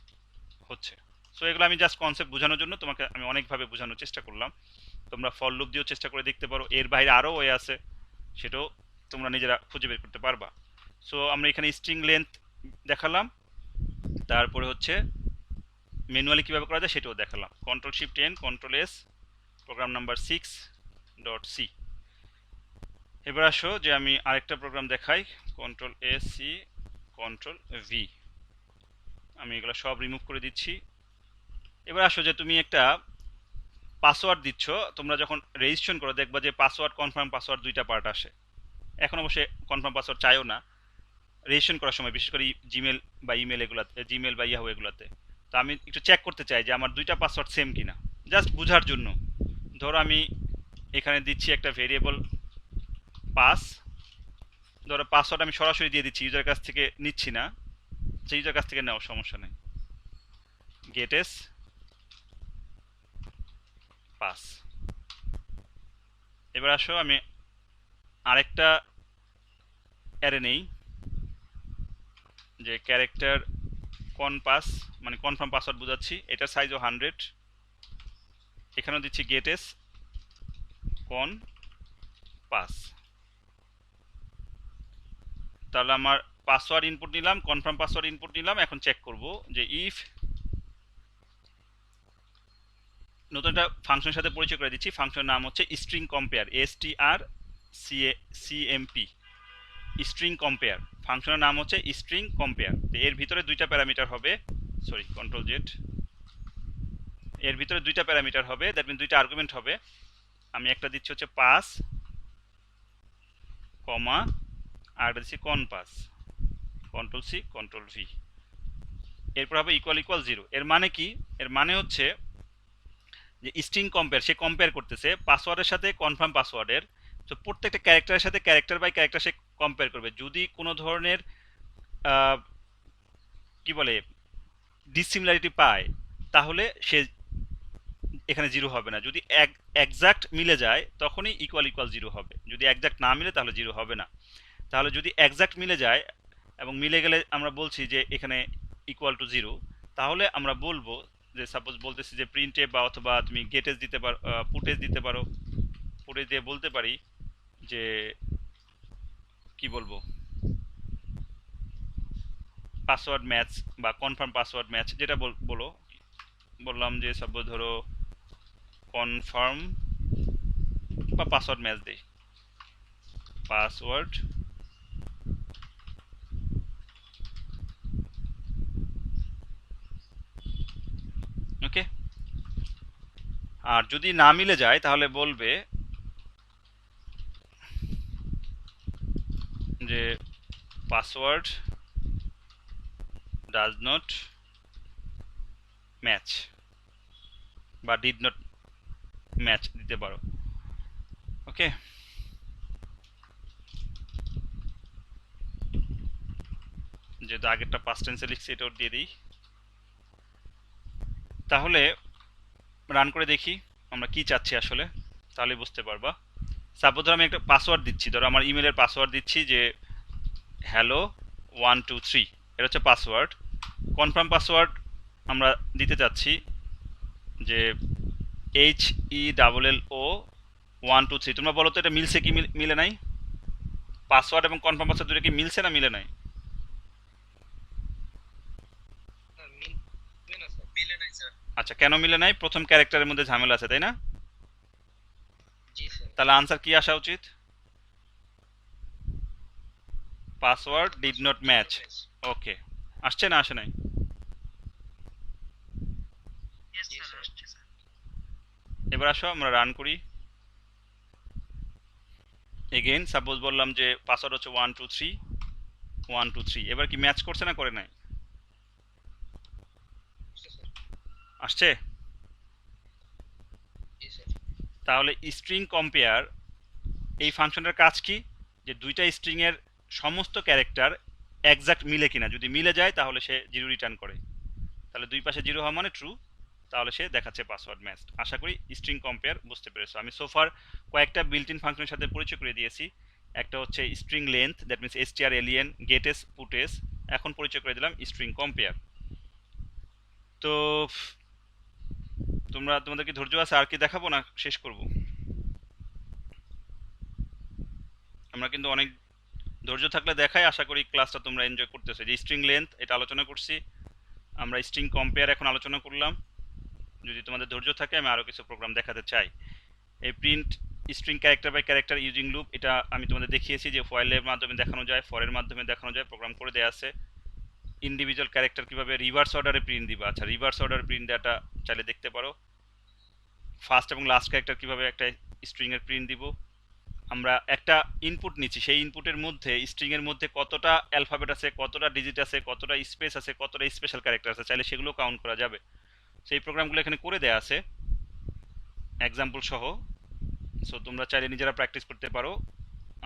S1: হচ্ছে। সো এগুলো আমি জাস্ট কনসেপ্ট বোঝানোর জন্য তোমাকে আমি অনেকভাবে বোঝানোর চেষ্টা করলাম। তোমরা ফর লুপ দিয়েও চেষ্টা করে দেখতে পারো, এর বাইরে আরও ওয়ে আছে, সেটাও তোমরা নিজেরা খুঁজে বের করতে পারবা। সো আমরা এখানে স্ট্রিং লেন্থ দেখালাম, তারপরে হচ্ছে ম্যানুয়ালি কীভাবে করা যায় সেটাও দেখালাম। Control shift N, control S, program number 6.c। এবার আসো যে আমি আরেকটা প্রোগ্রাম দেখাই, control A C control V. আমি এগুলো সব রিমুভ করে দিচ্ছি। এবার আসো যে তুমি একটা পাসওয়ার্ড দিচ্ছ, তোমরা যখন রেজিস্ট্রেশন করো দেখবা যে পাসওয়ার্ড কনফার্ম পাসওয়ার্ড দুইটা পার্ট আসে। এখন অবশ্যই কনফার্ম পাসওয়ার্ড চাইও না রেজিস্ট্রেশন করার সময়, বিশেষ করে জিমেল বা ইমেল এগুলাতে, জিমেল বা ইয়াহু এগুলাতে। তো আমি একটু চেক করতে চাই যে আমার দুইটা পাসওয়ার্ড সেম কিনা, জাস্ট বোঝার জন্য। ধরো আমি এখানে দিচ্ছি একটা ভেরিয়েবল পাস, ধরো পাসওয়ার্ড আমি সরাসরি দিয়ে দিচ্ছি, ইউজার কাছ থেকে নিচ্ছি না, সেই ইউজার কাছ থেকে নেওয়ার সমস্যা নেই। Gets puts. এবার আসো আমি আরেকটা অ্যারে নেই, যে ক্যারেক্টার কন পাস, মানে কনফার্ম পাসওয়ার্ড বোঝাচ্ছি, এটার সাইজও 100। এখানেও দিচ্ছি গেট এস কন পাস। তাহলে আমার পাসওয়ার্ড ইনপুট নিলাম, কনফার্ম পাসওয়ার্ড ইনপুট নিলাম। এখন চেক করব যে ইফ, নতুন একটা ফাংশনের সাথে পরিচয় করে দিচ্ছি, ফাংশনের নাম হচ্ছে string compare, STRCMP, string compare. ফাংশনের নাম হচ্ছে স্ট্রিং কম্পেয়ার। এর ভিতরে দুইটা প্যারামিটার হবে, সরি কন্ট্রোল জেড, এর ভিতরে দুইটা প্যারামিটার হবে, দ্যাট মিন দুইটা আর্গুমেন্ট হবে। আমি একটা দিচ্ছি হচ্ছে পাস কমা, আর একটা দিচ্ছি কন পাস, কন্ট্রোল সি কন্ট্রোল ভি। এরপর হবে ইকুয়াল ইকুয়াল 0। এর মানে কি? এর মানে হচ্ছে যে স্ট্রিং কম্পেয়ার, সে কম্পেয়ার করতেছে পাসওয়ার্ডের সাথে কনফার্ম পাসওয়ার্ডের। তো প্রত্যেকটা ক্যারেক্টারের সাথে ক্যারেক্টার বাই ক্যারেক্টার সে কম্পেয়ার করবে। যদি কোনো ধরনের কি বলে ডিসিমিলারিটি পায় তাহলে সে এখানে 0 হবে না। যদি একজাক্ট মিলে যায় তখনই ইকুয়াল ইকুয়াল 0 হবে, যদি একজাক্ট না মিলে তাহলে 0 হবে না। তাহলে যদি একজাক্ট মিলে যায় এবং মিলে গেলে আমরা বলছি যে এখানে ইকুয়াল টু 0, তাহলে আমরা বলবো যে সাপোজ বলতেছি যে প্রিন্টে বা অথবা তুমি গেটেজ দিতে পারো, পুটেজ দিতে পারো, পুটেজ দিয়ে বলতে পারি যে কি বলবো, পাসওয়ার্ড ম্যাচ বা কনফার্ম পাসওয়ার্ড ম্যাচ, যেটা বলো। বললাম যে সাপোজ ধরো কনফার্ম বা পাসওয়ার্ড ম্যাচ দেই, পাসওয়ার্ড ওকে। আর যদি না মিলে যায় তাহলে বলবে যে পাসওয়ার্ড ডাজ নট ম্যাচ বা ডিড নট ম্যাচ দিতে পারো। ওকে, যেহেতু আগেরটা পাস্ট টেন্সে লিখছি এটাও দিয়ে দিই। তাহলে রান করে দেখি আমরা কি চাচ্ছি আসলে, তাহলে বুঝতে পারবা। সাপোজ ধরো আমি একটা পাসওয়ার্ড দিচ্ছি, ধরো আমার ইমেলের পাসওয়ার্ড দিচ্ছি যে হ্যালো 123, এটা হচ্ছে পাসওয়ার্ড। কনফার্ম পাসওয়ার্ড আমরা দিতে চাচ্ছি যে HELLO 123। তোমরা বলো তো এটা মিলছে কি মিলে নাই? পাসওয়ার্ড এবং কনফার্ম পাসওয়ার্ড দুটো কি মিলছে না মিলে নাই? আচ্ছা, কেন মিলে নাই? প্রথম ক্যারেক্টারের মধ্যে ঝামেলা আছে, তাই না? তাহলে আনসার কি আসা উচিত? Password did not match. Okay, আসছে না আসে নাই? এবার আসো আমরা রান করি। এগেইন সাপোজ বললাম যে পাসওয়ার্ড হচ্ছে 123 এবার কি ম্যাচ করছে না করে নাই? আসছে। তাহলে স্ট্রিং কম্পেয়ার এই ফাংশনটার কাজ কি? যে দুইটা স্ট্রিং এর সমস্ত ক্যারেক্টার একজাক্ট মিলে কিনা, যদি মিলে যায় তাহলে সে 0 রিটার্ন করে। তাহলে দুই পাশে 0 হওয়া মানে ট্রু, তাহলে সে দেখাচ্ছে পাসওয়ার্ড ম্যাচ। আশা করি স্ট্রিং কম্পেয়ার বুঝতে পেরেছো। আমি সোফার কয়েকটা বিল্ট ইন ফাংশনের সাথে পরিচয় করে দিয়েছি। একটা হচ্ছে string length, that means str alien getS putS। এখন পরিচয় করে দিলাম স্ট্রিং কম্পেয়ার। তো তোমাদের কি ধৈর্য আছে, আর কি দেখাবো না শেষ করব? আমরা কিন্তু অনেক ধৈর্য থাকলে দেখাই, আশা করি ক্লাসটা তোমরা এনজয় করতেছো। যে স্ট্রিং লেন্থ এটা আলোচনা করছি, আমরা স্ট্রিং কম্পেয়ার এখন আলোচনা করলাম। যদি তোমাদের ধৈর্য থাকে আমি আরও কিছু প্রোগ্রাম দেখাতে চাই। এই print string character by character using loop, এটা আমি তোমাদের দেখিয়েছি যে ফয়েলের মাধ্যমে দেখানো যায়, ফরের মাধ্যমে দেখানো যায়, প্রোগ্রাম করে দেওয়া আছে। ইন্ডিভিজুয়াল ক্যারেক্টার কিভাবে রিভার্স অর্ডারে প্রিন্ট দিবা, আচ্ছা রিভার্স অর্ডার প্রিন্ট দেওয়াটা চাইলে দেখতে পারো। ফার্স্ট এবং লাস্ট ক্যারেক্টার কিভাবে একটা স্ট্রিং এর প্রিন্ট দিব। আমরা একটা ইনপুট নিচ্ছি, সেই ইনপুটের মধ্যে স্ট্রিং এর মধ্যে কতটা অ্যালফাবেট আছে, কতটা ডিজিট আছে, কতটা স্পেস আছে, কতটা স্পেশাল ক্যারেক্টার আছে, চাইলে সেগুলো কাউন্ট করা যাবে। সেই প্রোগ্রামগুলো এখানে করে দেওয়া আছে এক্সাম্পল সহ। সো তোমরা চাইলে নিজেরা প্র্যাকটিস করতে পারো।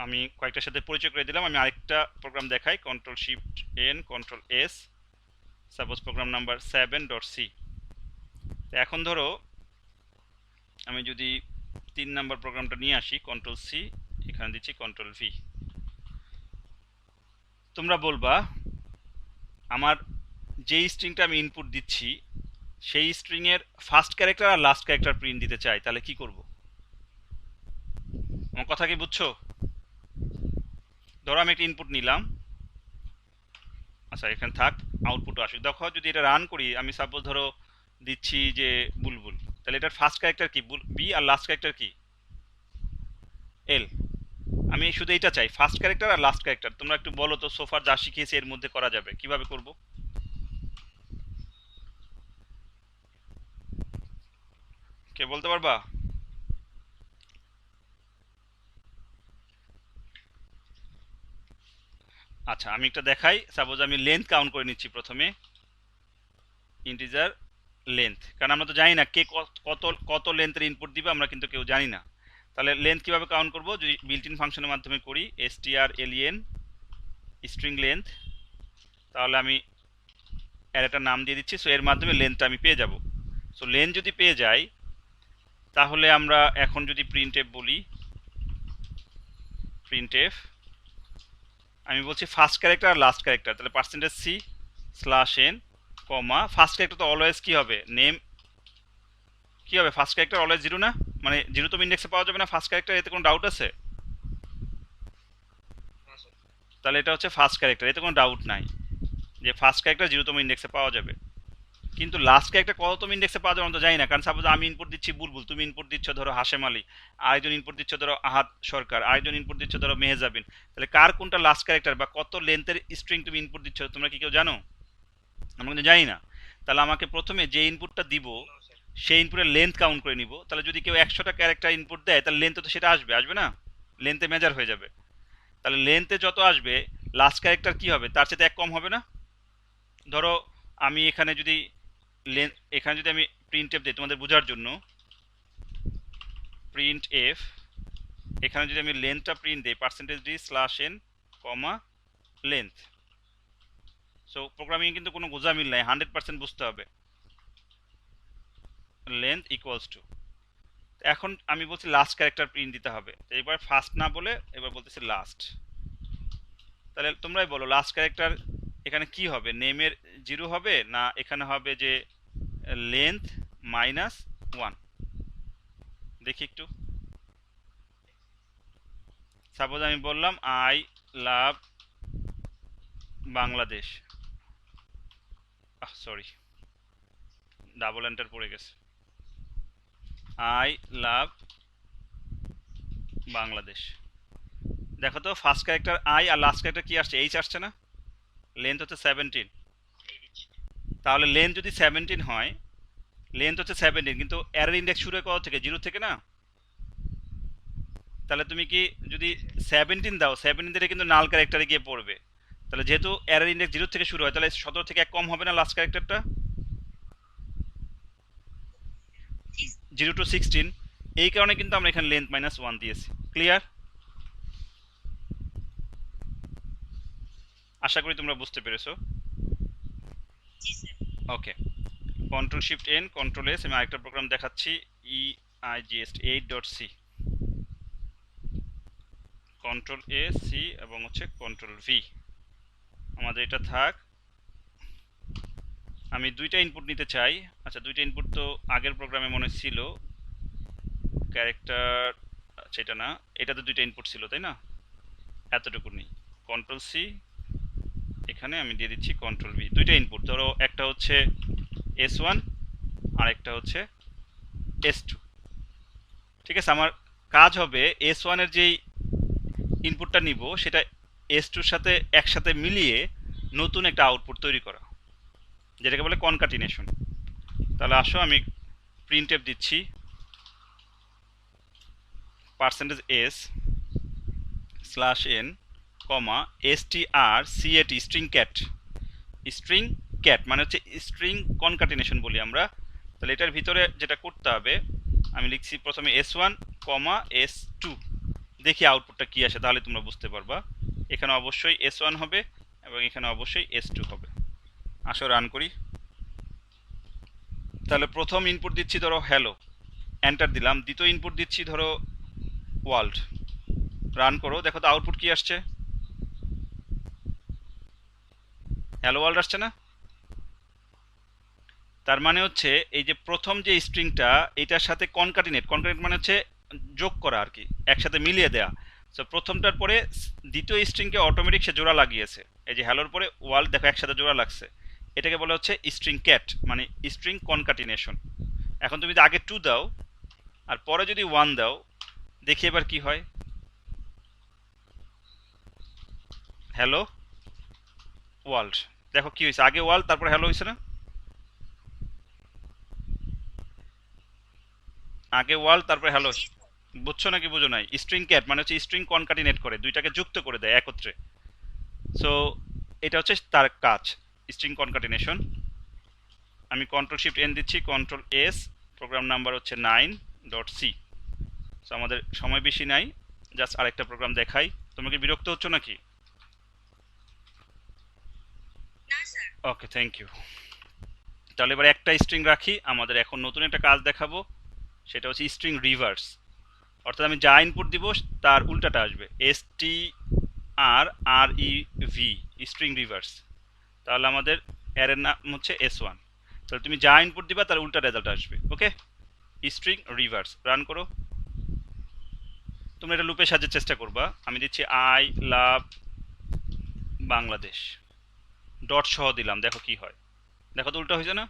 S1: আমি কয়েকটার সাথে পরিচয় করে দিলাম। আমি আরেকটা প্রোগ্রাম দেখাই, Ctrl+Shift+N Ctrl+S, suppose programme number 7.c। এখন ধরো আমি যদি 3 নাম্বার প্রোগ্রামটা নিয়ে আসি, Ctrl+C, এখানে দিচ্ছি Ctrl+V। তোমরা বলবা আমার যেই স্ট্রিংটা আমি ইনপুট দিচ্ছি সেই স্ট্রিং এর ফার্স্ট ক্যারেক্টার আর লাস্ট ক্যারেক্টার প্রিন্ট দিতে চাই, তাহলে কি করব? আমার কথা কি বুঝছো? ধরো আমি একটা ইনপুট নিলাম, আচ্ছা এখানে থাক, আউটপুট আসুক। দেখো যদি এটা রান করি, আমি সাপোজ ধরো দিচ্ছি যে বুলবুল, তাহলে এটার ফার্স্ট ক্যারেক্টার কি বি আর লাস্ট ক্যারেক্টার কি এল। আমি শুধু এটা চাই, ফার্স্ট ক্যারেক্টার আর লাস্ট ক্যারেক্টার। তোমরা একটু বলো তো সোফার যা শিখিয়েছি এর মধ্যে করা যাবে, কিভাবে করব? কে বলতে পারবা? আচ্ছা আমি একটা দেখাই, সাপোজ আমি লেন্থ কাউন্ট করে নিচ্ছি প্রথমে, ইন্টিজার লেন্থ, কারণ আমরা তো জানি না কে কত কত লেন্থের ইনপুট দিবে, আমরা কিন্তু কেউ জানি না। তাহলে লেন্থ কিভাবে কাউন্ট করব? যদি বিল্ট ইন ফাংশনের মাধ্যমে করি, str alien স্ট্রিং লেন্থ, তাহলে আমি অ্যারেটার নাম দিয়ে দিচ্ছি। সো এর মাধ্যমে লেন্থটা আমি পেয়ে যাব। সো লেন্থ যদি পেয়ে যাই, তাহলে আমরা এখন যদি প্রিন্টএফ বলি, প্রিন্টএফ আমি বলছি ফার্স্ট ক্যারেক্টার আর লাস্ট ক্যারেক্টার, তাহলে %c/n কমা ফার্স্ট ক্যারেক্টার তো অলওয়েজ কি হবে, নেম কি হবে, ফার্স্ট ক্যারেক্টার অলওয়েজ 0 না, মানে 0 তো ইন্ডেক্সে পাওয়া যাবে না ফার্স্ট ক্যারেক্টার, এতে কোনো ডাউট আছে? তাহলে এটা হচ্ছে ফার্স্ট ক্যারেক্টার, এতে কোনো ডাউট নাই যে ফার্স্ট ক্যারেক্টার 0তম ইন্ডেক্সে পাওয়া যাবে। কিন্তু লাস্ট ক্যারেক্টার কততম ইন্ডেক্সে পাওয়া যাবে আমরা তো জানি না, কারণ সাপোজ আমি ইনপুট দিচ্ছি বুলবুল, তুমি ইনপুট দিচ্ছ ধরো হাশেম আলী, আরেকজন ইনপুট দিচ্ছ ধরো আহাদ সরকার, আরেকজন ইনপুট দিচ্ছ ধরো মেহজাবিন। তাহলে কার কোনটা লাস্ট ক্যারেক্টার বা কত লেন্থের স্ট্রিং তুমি ইনপুট দিচ্ছ, তোমরা কি কেউ জানো? আমরা কিন্তু জানি না। তাহলে আমাকে প্রথমে যে ইনপুটটা দিব সেই ইনপুটের লেন্থ কাউন্ট করে নিব। তাহলে যদি কেউ 100টা ক্যারেক্টার ইনপুট দেয়, তাহলে লেন্থে তো সেটা আসবে, আসবে না? লেন্থে মেজার হয়ে যাবে। তাহলে লেন্থে যত আসবে লাস্ট ক্যারেক্টার কি হবে, তার সাথে এক কম হবে না? ধরো আমি এখানে যদি আমি প্রিন্টএফ দিই তোমাদের বোঝার জন্য, প্রিন্টএফ এখানে যদি আমি লেন্থটা প্রিন্ট দিই %d/n কমা লেন্থ। সো প্রোগ্রামিং কিন্তু কোনো গোজামিল নাই, 100% বুঝতে হবে। লেন্থ ইকুয়ালস টু, এখন আমি বলছি লাস্ট ক্যারেক্টার প্রিন্ট দিতে হবে, এবার ফার্স্ট না বলে এবার বলতেছি লাস্ট। তাহলে তোমরাই বলো লাস্ট ক্যারেক্টার এখানে কি হবে, নেমের 0 হবে না এখানে হবে যে লেন্থ -1? দেখি একটু। সাপোজ আমি বললাম I love Bangladesh, sorry double enter পড়ে গেছে, আই লাভ বাংলাদেশ। দেখো তো ফার্স্ট ক্যারেক্টার আই আর লাস্ট ক্যারেক্টার কি আসছে, এইচ আসছে না? লেন্থ হচ্ছে 17। তাহলে লেন্থ যদি 17 হয়, লেন্থ হচ্ছে 17, কিন্তু অ্যারের ইন্ডেক্স শুরু হয় কত থেকে, 0 থেকে না? তাহলে তুমি কি যদি 17 দাও, 17 দিলে কিন্তু নাল ক্যারেক্টারে গিয়ে পড়বে। তাহলে যেহেতু অ্যারের ইন্ডেক্স 0 থেকে শুরু হয়, তাহলে 17 থেকে 1 কম হবে না লাস্ট ক্যারেক্টারটা? 0 to 16, এই কারণে কিন্তু আমরা এখানে লেন্থ -1 দিয়েছি। ক্লিয়ার? আশা করি তোমরা বুঝতে পেরেছো। ওকে, Ctrl+Shift+N Ctrl+S, আমি আরেকটা প্রোগ্রাম দেখাচ্ছি, eigst 8.c। Control A C এবং হচ্ছে কন্ট্রোল ভি, আমাদের এটা থাক। আমি দুইটা ইনপুট নিতে চাই। আচ্ছা, দুইটা ইনপুট তো আগের প্রোগ্রামে মনে ছিল, ক্যারেক্টার, আচ্ছা এটা না, এটা তো দুইটা ইনপুট ছিল তাই না, এতটুকু নেই। কন্ট্রোল সি, এখানে আমি দিয়ে দিচ্ছি কন্ট্রোল ভি, দুইটা ইনপুট। ধরো একটা হচ্ছে S1 আর একটা হচ্ছে S2। ঠিক আছে, আমার কাজ হবে S1 এর যেই ইনপুটটা নিব সেটা S2 এর সাথে একসাথে মিলিয়ে নতুন একটা আউটপুট তৈরি করা, যেটাকে বলে কনকাটিনেশন। তাহলে আসো আমি প্রিন্টএফ দিচ্ছি %s/n, str স্ট্রিং ক্যাট মানে হচ্ছে স্ট্রিং কনকাটিনেশন বলি আমরা। তাহলে এটার ভিতরে যেটা করতে হবে, আমি লিখছি প্রথমে S1, S2, দেখি আউটপুটটা কি আসে, তাহলে তোমরা বুঝতে পারবা। এখানে অবশ্যই S1 হবে এবং এখানে অবশ্যই S2 হবে। আসো রান করি। তাহলে প্রথম ইনপুট দিচ্ছি ধরো হ্যালো, এন্টার দিলাম। দ্বিতীয় ইনপুট দিচ্ছি ধরো ওয়ার্ল্ড, রান করো, দেখো তো আউটপুট কি আসছে। হ্যালো ওয়ার্ল্ড আসছে না? তার মানে হচ্ছে এই যে প্রথম যে স্ট্রিংটা এটার সাথে কনকাটিনেট মানে হচ্ছে যোগ করা আর কি, একসাথে মিলিয়ে দেয়া। সো প্রথমটার পরে দ্বিতীয় স্ট্রিংকে অটোমেটিক সে জোড়া লাগিয়েছে। এই যে হ্যালোর পরে ওয়ার্ল্ড দেখো একসাথে জোড়া লাগছে, এটাকে বলা হচ্ছে স্ট্রিং ক্যাট মানে স্ট্রিং কনকাটিনেশন। এখন তুমি যদি আগে 2 দাও আর পরে যদি 1 দাও, দেখি এবার কি হয়। হ্যালো ওয়ার্ল্ড, দেখো কি হয়েছে, আগে ওয়ার্ল্ড তারপর হ্যালো হয়েছে না? আগে ওয়ার্ল্ড তারপর হ্যালো, বুঝছো নাকি বুঝো নাই? স্ট্রিং ক্যাট মানে হচ্ছে স্ট্রিং কনকাটিনেট করে, দুইটাকে যুক্ত করে দেয় একত্রে। সো এটা হচ্ছে তার কাজ, স্ট্রিং কনকাটিনেশন। আমি কন্ট্রোল শিফট এন দিচ্ছি, কন্ট্রোল এস, প্রোগ্রাম নাম্বার হচ্ছে 9.c। সো আমাদের সময় বেশি নাই, জাস্ট আরেকটা প্রোগ্রাম দেখাই। তোমাকে বিরক্ত হচ্ছ নাকি? ওকে, থ্যাংক ইউ। তাহলে এবার একটা স্ট্রিং রাখি, আমাদের এখন নতুন একটা কাজ দেখাবো, সেটা হচ্ছে স্ট্রিং রিভার্স। অর্থাৎ আমি যা ইনপুট দিব তার উল্টাটা আসবে, STRREV, স্ট্রিং রিভার্স। তাহলে আমাদের অ্যারের নাম হচ্ছে S1। তাহলে তুমি যা ইনপুট দিবা তার উল্টা রেজাল্ট আসবে। ওকে, স্ট্রিং রিভার্স, রান করো। তোমরা এটা লুপে সাজার চেষ্টা করবা। আমি দিচ্ছি আই লাভ বাংলাদেশ, ডট সহ দিলাম, দেখো কি হয়। দেখো তো উল্টা হয়েছে না?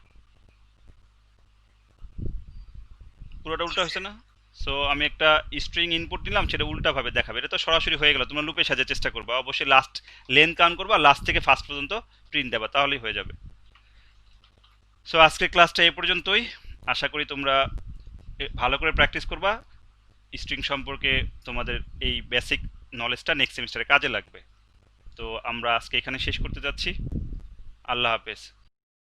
S1: পুরোটা উল্টা হয়েছে না? সো আমি একটা স্ট্রিং ইনপুট নিলাম, সেটা উল্টাভাবে দেখাবে। এটা তো সরাসরি হয়ে গেল। তোমরা লুপে সাজার চেষ্টা করবা, অবশ্যই লাস্ট লেন কাউন্ট করবা, লাস্ট থেকে ফার্স্ট পর্যন্ত প্রিন্ট দেবা, তাহলেই হয়ে যাবে। সো আজকের ক্লাসটা এই পর্যন্তই। আশা করি তোমরা ভালো করে প্র্যাকটিস করবা। স্ট্রিং সম্পর্কে তোমাদের এই বেসিক নলেজটা নেক্সট সেমিস্টারে কাজে লাগবে। তো আমরা আজকে এখানে শেষ করতে যাচ্ছি। আল্লাহ হাফেজ।